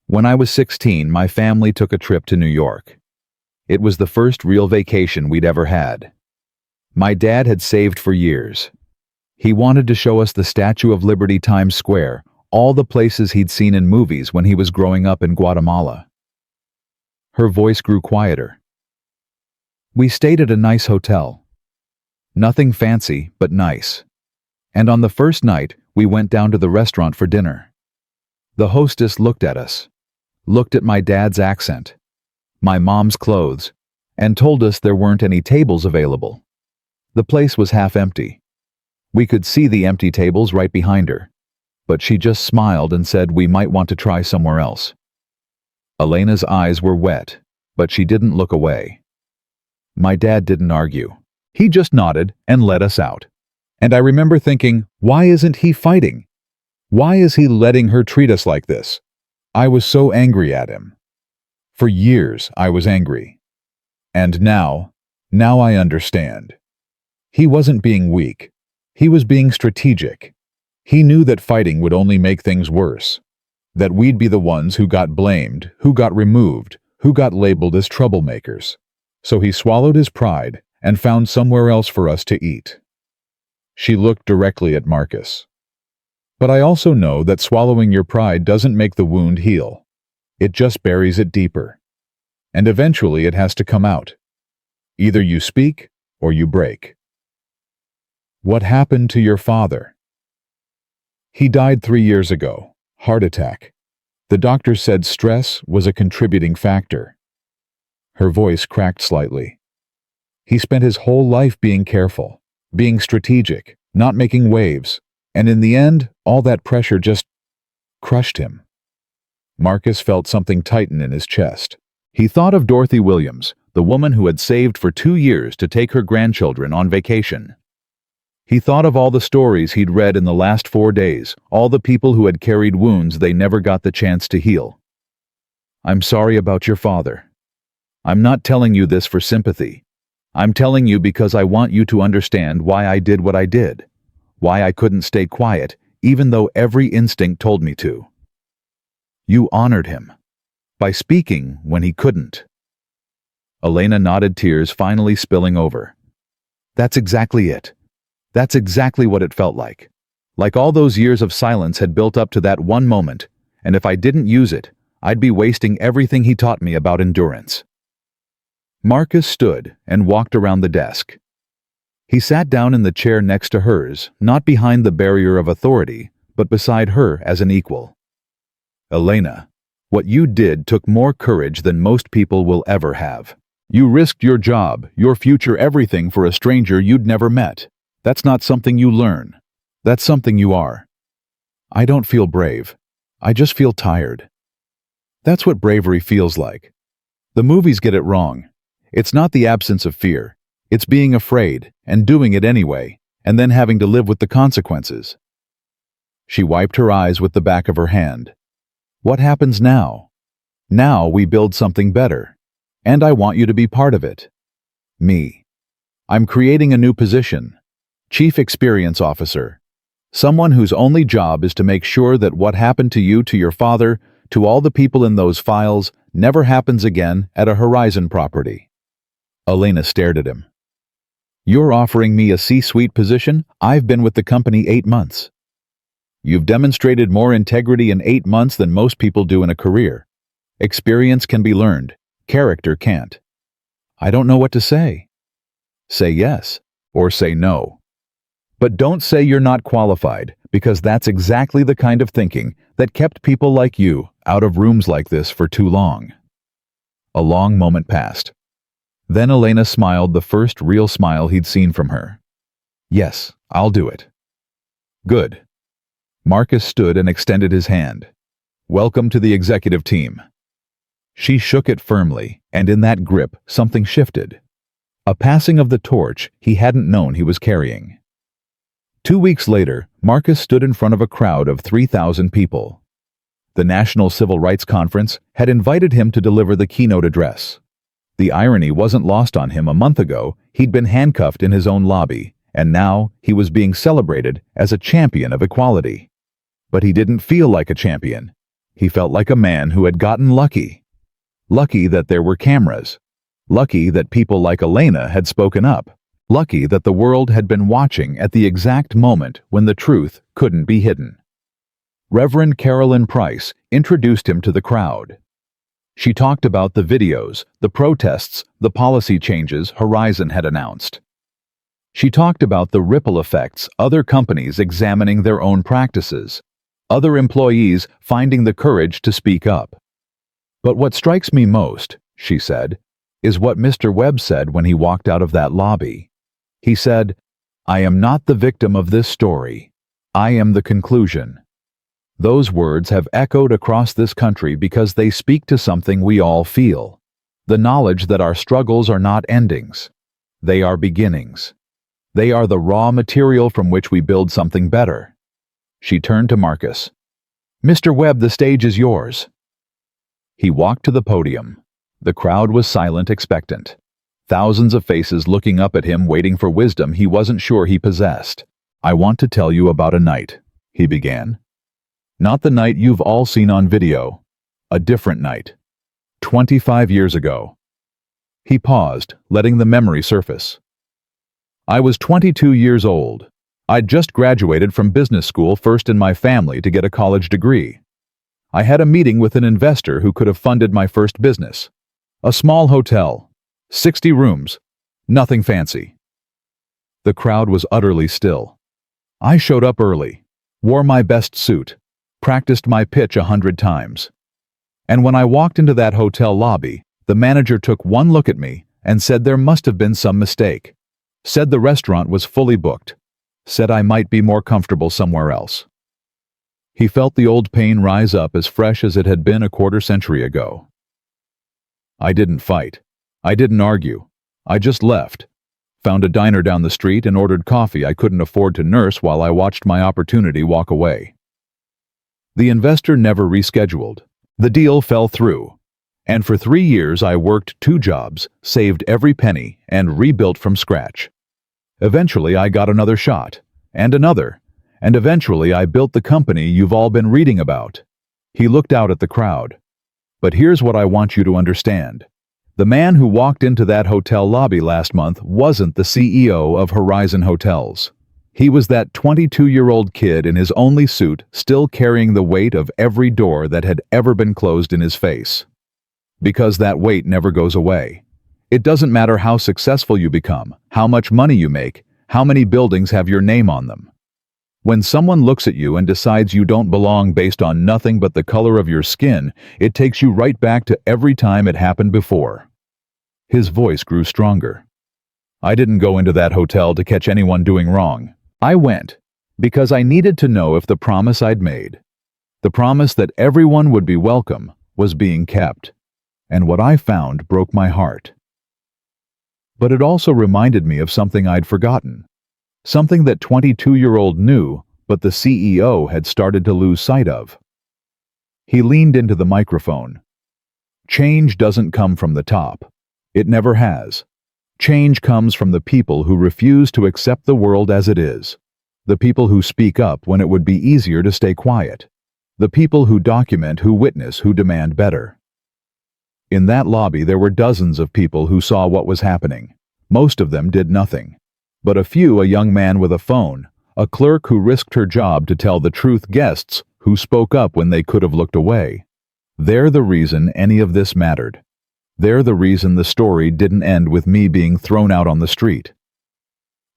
"When I was 16, my family took a trip to New York. It was the first real vacation we'd ever had. My dad had saved for years. He wanted to show us the Statue of Liberty, Times Square, all the places he'd seen in movies when he was growing up in Guatemala." Her voice grew quieter. We stayed at a nice hotel. Nothing fancy, but nice. And on the first night, we went down to the restaurant for dinner. The hostess looked at us, looked at my dad's accent, my mom's clothes, and told us there weren't any tables available. The place was half empty. We could see the empty tables right behind her, but she just smiled and said we might want to try somewhere else. Elena's eyes were wet, but she didn't look away. My dad didn't argue. He just nodded and let us out. And I remember thinking, why isn't he fighting? Why is he letting her treat us like this? I was so angry at him. For years, I was angry. And now I understand. He wasn't being weak. He was being strategic. He knew that fighting would only make things worse. That we'd be the ones who got blamed, who got removed, who got labeled as troublemakers. So he swallowed his pride and found somewhere else for us to eat. She looked directly at Marcus. But I also know that swallowing your pride doesn't make the wound heal. It just buries it deeper. And eventually it has to come out. Either you speak or you break. What happened to your father? He died 3 years ago. Heart attack. The doctor said stress was a contributing factor. Her voice cracked slightly. He spent his whole life being careful, being strategic, not making waves, and in the end, all that pressure just crushed him. Marcus felt something tighten in his chest. He thought of Dorothy Williams, the woman who had saved for 2 years to take her grandchildren on vacation. He thought of all the stories he'd read in the last 4 days, all the people who had carried wounds they never got the chance to heal. I'm sorry about your father. I'm not telling you this for sympathy. I'm telling you because I want you to understand why I did what I did, why I couldn't stay quiet, even though every instinct told me to. You honored him by speaking when he couldn't. Elena nodded, tears finally spilling over. That's exactly it. That's exactly what it felt like. Like all those years of silence had built up to that one moment, and if I didn't use it, I'd be wasting everything he taught me about endurance. Marcus stood and walked around the desk. He sat down in the chair next to hers, not behind the barrier of authority, but beside her as an equal. Elena, what you did took more courage than most people will ever have. You risked your job, your future, everything for a stranger you'd never met. That's not something you learn. That's something you are. I don't feel brave. I just feel tired. That's what bravery feels like. The movies get it wrong. It's not the absence of fear. It's being afraid and doing it anyway, and then having to live with the consequences. She wiped her eyes with the back of her hand. What happens now? Now we build something better. And I want you to be part of it. Me. I'm creating a new position. Chief Experience Officer. Someone whose only job is to make sure that what happened to you, to your father, to all the people in those files, never happens again at a Horizon property. Elena stared at him. You're offering me a C-suite position? I've been with the company 8 months. You've demonstrated more integrity in 8 months than most people do in a career. Experience can be learned. Character can't. I don't know what to say. Say yes, or say no. But don't say you're not qualified, because that's exactly the kind of thinking that kept people like you out of rooms like this for too long. A long moment passed. Then Elena smiled, the first real smile he'd seen from her. Yes, I'll do it. Good. Marcus stood and extended his hand. Welcome to the executive team. She shook it firmly, and in that grip, something shifted. A passing of the torch he hadn't known he was carrying. 2 weeks later, Marcus stood in front of a crowd of 3,000 people. The National Civil Rights Conference had invited him to deliver the keynote address. The irony wasn't lost on him. A month ago, he'd been handcuffed in his own lobby, and now he was being celebrated as a champion of equality. But he didn't feel like a champion. He felt like a man who had gotten lucky. Lucky that there were cameras. Lucky that people like Elena had spoken up. Lucky that the world had been watching at the exact moment when the truth couldn't be hidden. Reverend Carolyn Price introduced him to the crowd. She talked about the videos, the protests, the policy changes Horizon had announced. She talked about the ripple effects, other companies examining their own practices, other employees finding the courage to speak up. But what strikes me most, she said, is what Mr. Webb said when he walked out of that lobby. He said, "I am not the victim of this story. I am the conclusion." Those words have echoed across this country because they speak to something we all feel. The knowledge that our struggles are not endings. They are beginnings. They are the raw material from which we build something better. She turned to Marcus. "Mr. Webb, the stage is yours." He walked to the podium. The crowd was silent, expectant. Thousands of faces looking up at him, waiting for wisdom he wasn't sure he possessed. "I want to tell you about a night," he began. "Not the night you've all seen on video. A different night. 25 years ago." He paused, letting the memory surface. "I was 22 years old. I'd just graduated from business school, first in my family to get a college degree. I had a meeting with an investor who could have funded my first business. A small hotel, 60 rooms, nothing fancy." The crowd was utterly still. "I showed up early, wore my best suit, practiced my pitch 100 times. And when I walked into that hotel lobby, the manager took one look at me and said there must have been some mistake. Said the restaurant was fully booked. Said I might be more comfortable somewhere else." He felt the old pain rise up as fresh as it had been a quarter-century ago. "I didn't fight. I didn't argue. I just left. Found a diner down the street and ordered coffee I couldn't afford to nurse while I watched my opportunity walk away." The investor never rescheduled. The deal fell through. And for 3 years I worked 2 jobs, saved every penny, and rebuilt from scratch. Eventually I got another shot, and another, and eventually I built the company you've all been reading about. He looked out at the crowd. "But here's what I want you to understand. The man who walked into that hotel lobby last month wasn't the CEO of Horizon Hotels. He was that 22-year-old kid in his only suit, still carrying the weight of every door that had ever been closed in his face. Because that weight never goes away. It doesn't matter how successful you become, how much money you make, how many buildings have your name on them. When someone looks at you and decides you don't belong based on nothing but the color of your skin, it takes you right back to every time it happened before." His voice grew stronger. "I didn't go into that hotel to catch anyone doing wrong. I went because I needed to know if the promise I'd made, the promise that everyone would be welcome, was being kept. And what I found broke my heart. But it also reminded me of something I'd forgotten. Something that 22-year-old knew, but the CEO had started to lose sight of." He leaned into the microphone. "Change doesn't come from the top. It never has. Change comes from the people who refuse to accept the world as it is. The people who speak up when it would be easier to stay quiet. The people who document, who witness, who demand better." In that lobby there were dozens of people who saw what was happening. Most of them did nothing. But a few, a young man with a phone, a clerk who risked her job to tell the truth, guests who spoke up when they could have looked away. They're the reason any of this mattered. They're the reason the story didn't end with me being thrown out on the street.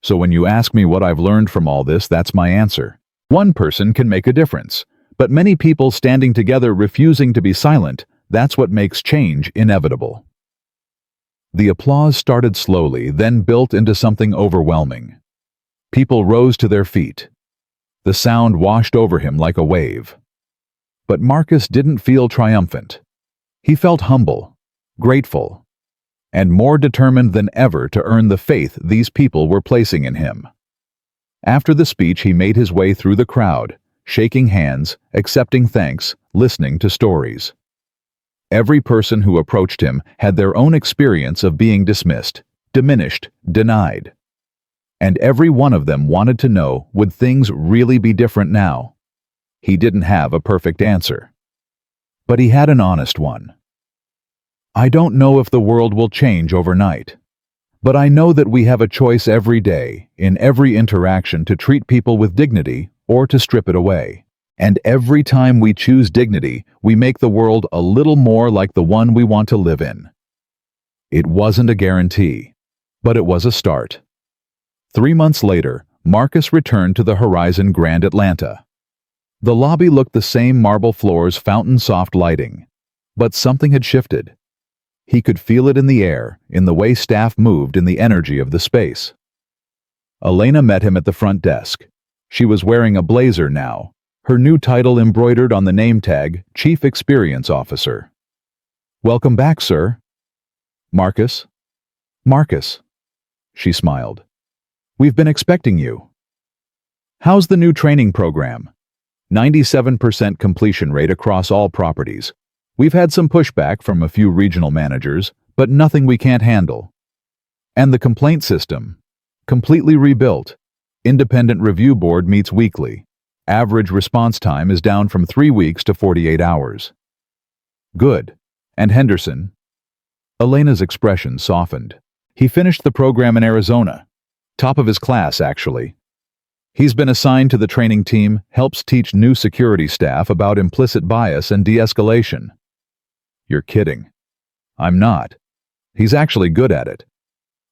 So when you ask me what I've learned from all this, that's my answer. One person can make a difference, but many people standing together refusing to be silent, that's what makes change inevitable. The applause started slowly, then built into something overwhelming. People rose to their feet. The sound washed over him like a wave. But Marcus didn't feel triumphant. He felt humble, grateful, and more determined than ever to earn the faith these people were placing in him. After the speech, he made his way through the crowd, shaking hands, accepting thanks, listening to stories. Every person who approached him had their own experience of being dismissed, diminished, denied. And every one of them wanted to know, would things really be different now? He didn't have a perfect answer. But he had an honest one. "I don't know if the world will change overnight. But I know that we have a choice every day, in every interaction, to treat people with dignity or to strip it away. And every time we choose dignity, we make the world a little more like the one we want to live in. It wasn't a guarantee, but it was a start. 3 months later, Marcus returned to the Horizon Grand Atlanta. The lobby looked the same, marble floors, fountain-soft lighting. But something had shifted. He could feel it in the air, in the way staff moved, in the energy of the space. Elena met him at the front desk. She was wearing a blazer now, her new title embroidered on the name tag, Chief Experience Officer. "Welcome back, sir." "Marcus?" "Marcus." She smiled. "We've been expecting you." "How's the new training program?" 97% completion rate across all properties. We've had some pushback from a few regional managers, but nothing we can't handle. "And the complaint system?" "Completely rebuilt. Independent review board meets weekly. Average response time is down from 3 weeks to 48 hours. "Good. And Henderson?" Elena's expression softened. "He finished the program in Arizona. Top of his class, actually. He's been assigned to the training team, helps teach new security staff about implicit bias and de-escalation." "You're kidding." "I'm not. He's actually good at it.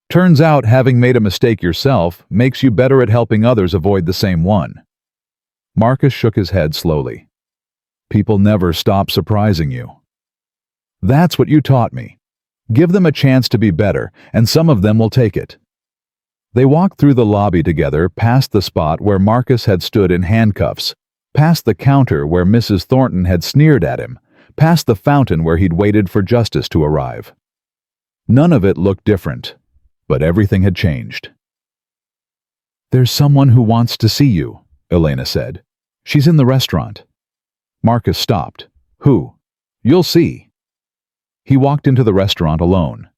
Turns out having made a mistake yourself makes you better at helping others avoid the same one." Marcus shook his head slowly. "People never stop surprising you." "That's what you taught me. Give them a chance to be better, and some of them will take it." They walked through the lobby together, past the spot where Marcus had stood in handcuffs, past the counter where Mrs. Thornton had sneered at him, past the fountain where he'd waited for justice to arrive. None of it looked different, but everything had changed. "There's someone who wants to see you," Elena said. "She's in the restaurant." Marcus stopped. "Who?" "You'll see." He walked into the restaurant alone.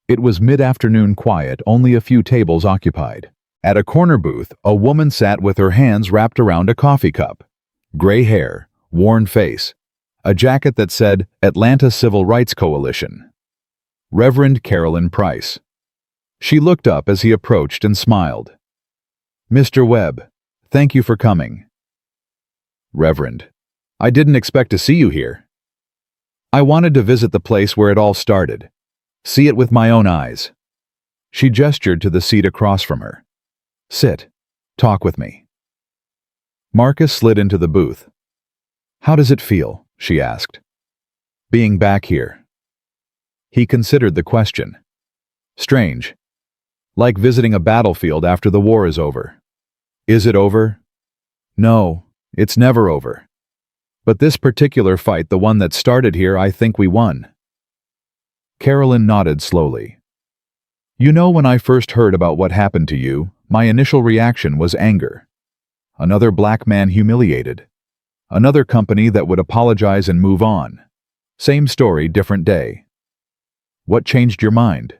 It was mid-afternoon quiet, only a few tables occupied. At a corner booth, a woman sat with her hands wrapped around a coffee cup. Gray hair, worn face, a jacket that said Atlanta Civil Rights Coalition. Reverend Carolyn Price. She looked up as he approached and smiled. "Mr. Webb, thank you for coming." "Reverend, I didn't expect to see you here." "I wanted to visit the place where it all started. See it with my own eyes." She gestured to the seat across from her. "Sit. Talk with me." Marcus slid into the booth. "How does it feel?" she asked. "Being back here." He considered the question. "Strange. Like visiting a battlefield after the war is over." "Is it over?" "No, it's never over. But this particular fight, the one that started here, I think we won." Carolyn nodded slowly. "You know, when I first heard about what happened to you, my initial reaction was anger. Another black man humiliated. Another company that would apologize and move on. Same story, different day. What changed your mind?"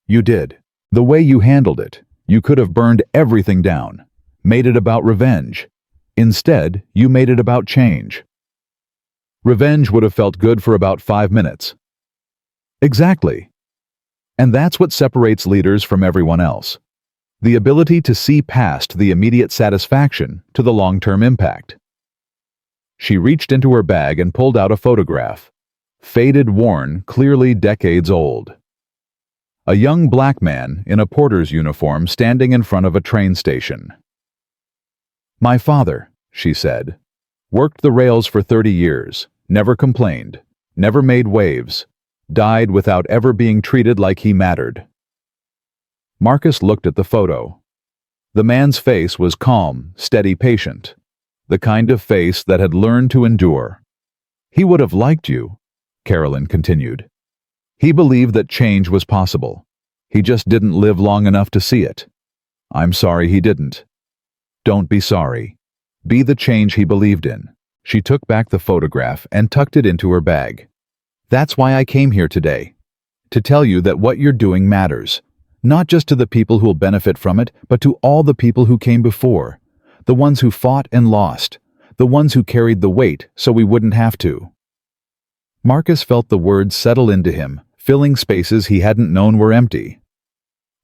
"You did. The way you handled it. You could have burned everything down, made it about revenge. Instead, you made it about change." "Revenge would have felt good for about 5 minutes." "Exactly. And that's what separates leaders from everyone else. The ability to see past the immediate satisfaction to the long-term impact." She reached into her bag and pulled out a photograph. Faded, worn, clearly decades old. A young black man in a porter's uniform standing in front of a train station. "My father," she said, "worked the rails for 30 years, never complained, never made waves, died without ever being treated like he mattered." Marcus looked at the photo. The man's face was calm, steady, patient. The kind of face that had learned to endure. "He would have liked you," Carolyn continued. "He believed that change was possible. He just didn't live long enough to see it. I'm sorry he didn't." "Don't be sorry. Be the change he believed in." She took back the photograph and tucked it into her bag. "That's why I came here today. To tell you that what you're doing matters. Not just to the people who'll benefit from it, but to all the people who came before. The ones who fought and lost. The ones who carried the weight so we wouldn't have to." Marcus felt the words settle into him, filling spaces he hadn't known were empty.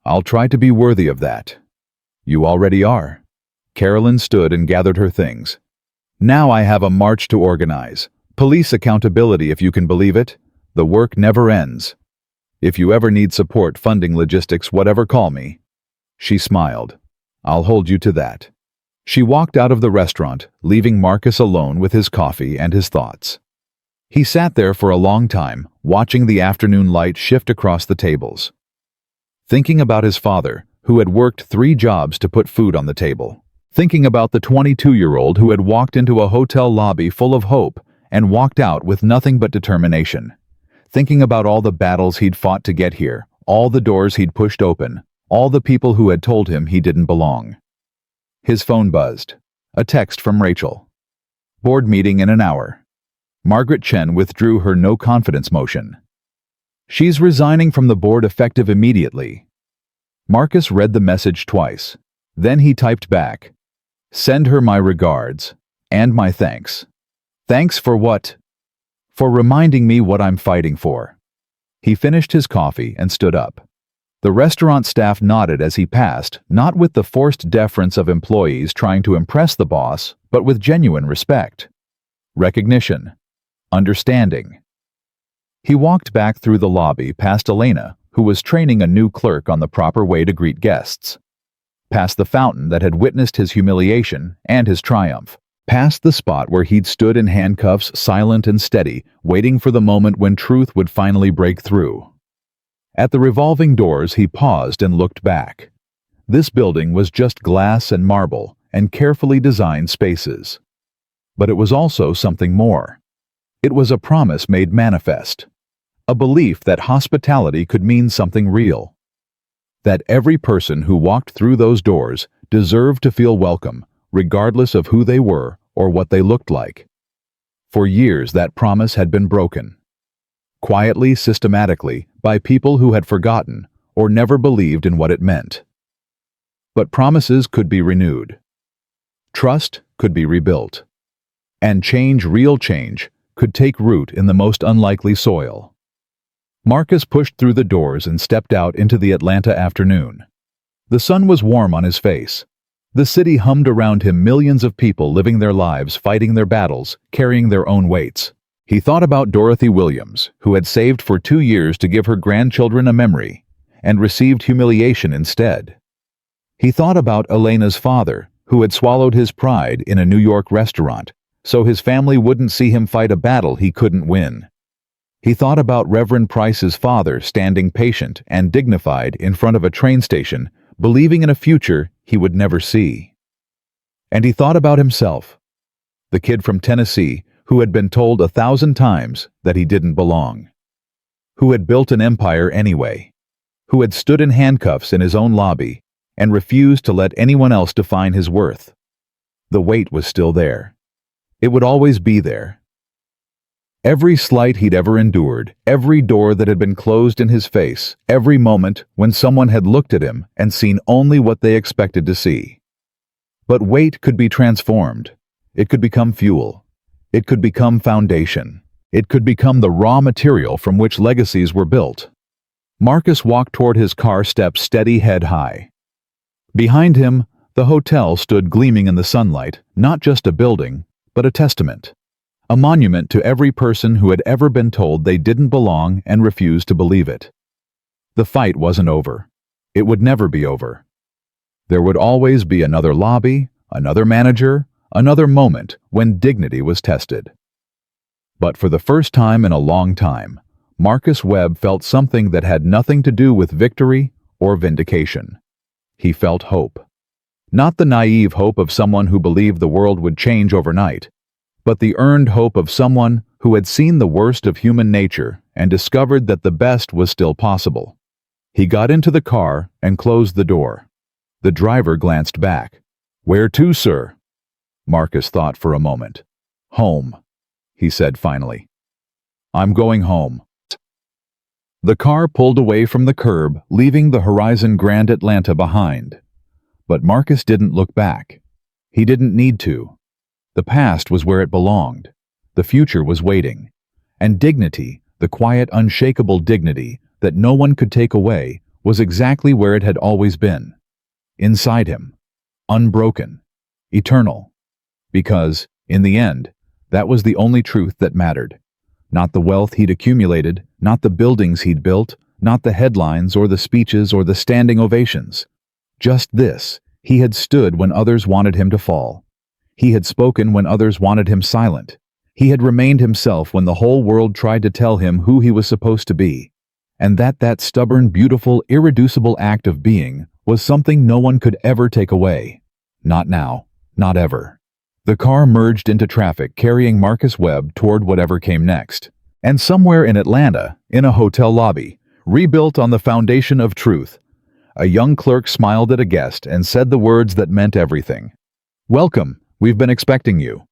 "I'll try to be worthy of that." "You already are." Carolyn stood and gathered her things. Now I have a march to organize. Police accountability, if you can believe it. The work never ends. If you ever need support, funding, logistics, whatever, call me. She smiled. I'll hold you to that. She walked out of the restaurant, leaving Marcus alone with his coffee and his thoughts. He sat there for a long time, watching the afternoon light shift across the tables. Thinking about his father, who had worked 3 jobs to put food on the table. Thinking about the 22-year-old who had walked into a hotel lobby full of hope and walked out with nothing but determination. Thinking about all the battles he'd fought to get here, all the doors he'd pushed open, all the people who had told him he didn't belong. His phone buzzed. A text from Rachel. Board meeting in an hour. Margaret Chen withdrew her no-confidence motion. She's resigning from the board effective immediately. Marcus read the message twice. Then he typed back. Send her my regards. And my thanks. Thanks for what? For reminding me what I'm fighting for. He finished his coffee and stood up. The restaurant staff nodded as he passed, not with the forced deference of employees trying to impress the boss, but with genuine respect. Recognition. Understanding. He walked back through the lobby past Elena, who was training a new clerk on the proper way to greet guests. Past the fountain that had witnessed his humiliation and his triumph. Past the spot where he'd stood in handcuffs, silent and steady, waiting for the moment when truth would finally break through. At the revolving doors, he paused and looked back. This building was just glass and marble and carefully designed spaces. But it was also something more. It was a promise made manifest. A belief that hospitality could mean something real. That every person who walked through those doors deserved to feel welcome, regardless of who they were or what they looked like. For years, that promise had been broken. Quietly, systematically, by people who had forgotten or never believed in what it meant. But promises could be renewed. Trust could be rebuilt. And change, real change, could take root in the most unlikely soil. Marcus pushed through the doors and stepped out into the Atlanta afternoon. The sun was warm on his face. The city hummed around him, millions of people living their lives, fighting their battles, carrying their own weights. He thought about Dorothy Williams, who had saved for 2 years to give her grandchildren a memory, and received humiliation instead. He thought about Elena's father, who had swallowed his pride in a New York restaurant, so his family wouldn't see him fight a battle he couldn't win. He thought about Reverend Price's father standing patient and dignified in front of a train station, believing in a future he would never see. And he thought about himself, the kid from Tennessee who had been told 1,000 times that he didn't belong, who had built an empire anyway, who had stood in handcuffs in his own lobby and refused to let anyone else define his worth. The weight was still there. It would always be there. Every slight he'd ever endured, every door that had been closed in his face, every moment when someone had looked at him and seen only what they expected to see. But weight could be transformed. It could become fuel. It could become foundation. It could become the raw material from which legacies were built. Marcus walked toward his car, steps steady, head high. Behind him, the hotel stood gleaming in the sunlight, not just a building, but a testament. A monument to every person who had ever been told they didn't belong and refused to believe it. The fight wasn't over. It would never be over. There would always be another lobby, another manager, another moment when dignity was tested. But for the first time in a long time, Marcus Webb felt something that had nothing to do with victory or vindication. He felt hope. Not the naive hope of someone who believed the world would change overnight, but the earned hope of someone who had seen the worst of human nature and discovered that the best was still possible. He got into the car and closed the door. The driver glanced back. "Where to, sir?" Marcus thought for a moment. "Home," he said finally. "I'm going home." The car pulled away from the curb, leaving the horizon Grand Atlanta behind. But Marcus didn't look back. He didn't need to. The past was where it belonged. The future was waiting. And dignity, the quiet, unshakable dignity that no one could take away, was exactly where it had always been. Inside him. Unbroken. Eternal. Because In the end, that was the only truth that mattered. Not the wealth he'd accumulated, not the buildings he'd built, not the headlines or the speeches or the standing ovations. Just this: he had stood when others wanted him to fall. He had spoken when others wanted him silent. He had remained himself when the whole world tried to tell him who he was supposed to be. And that stubborn, beautiful, irreducible act of being was something no one could ever take away. Not now. Not ever. The car merged into traffic, carrying Marcus Webb toward whatever came next. And somewhere in Atlanta, in a hotel lobby, rebuilt on the foundation of truth, a young clerk smiled at a guest and said the words that meant everything. "Welcome, we've been expecting you."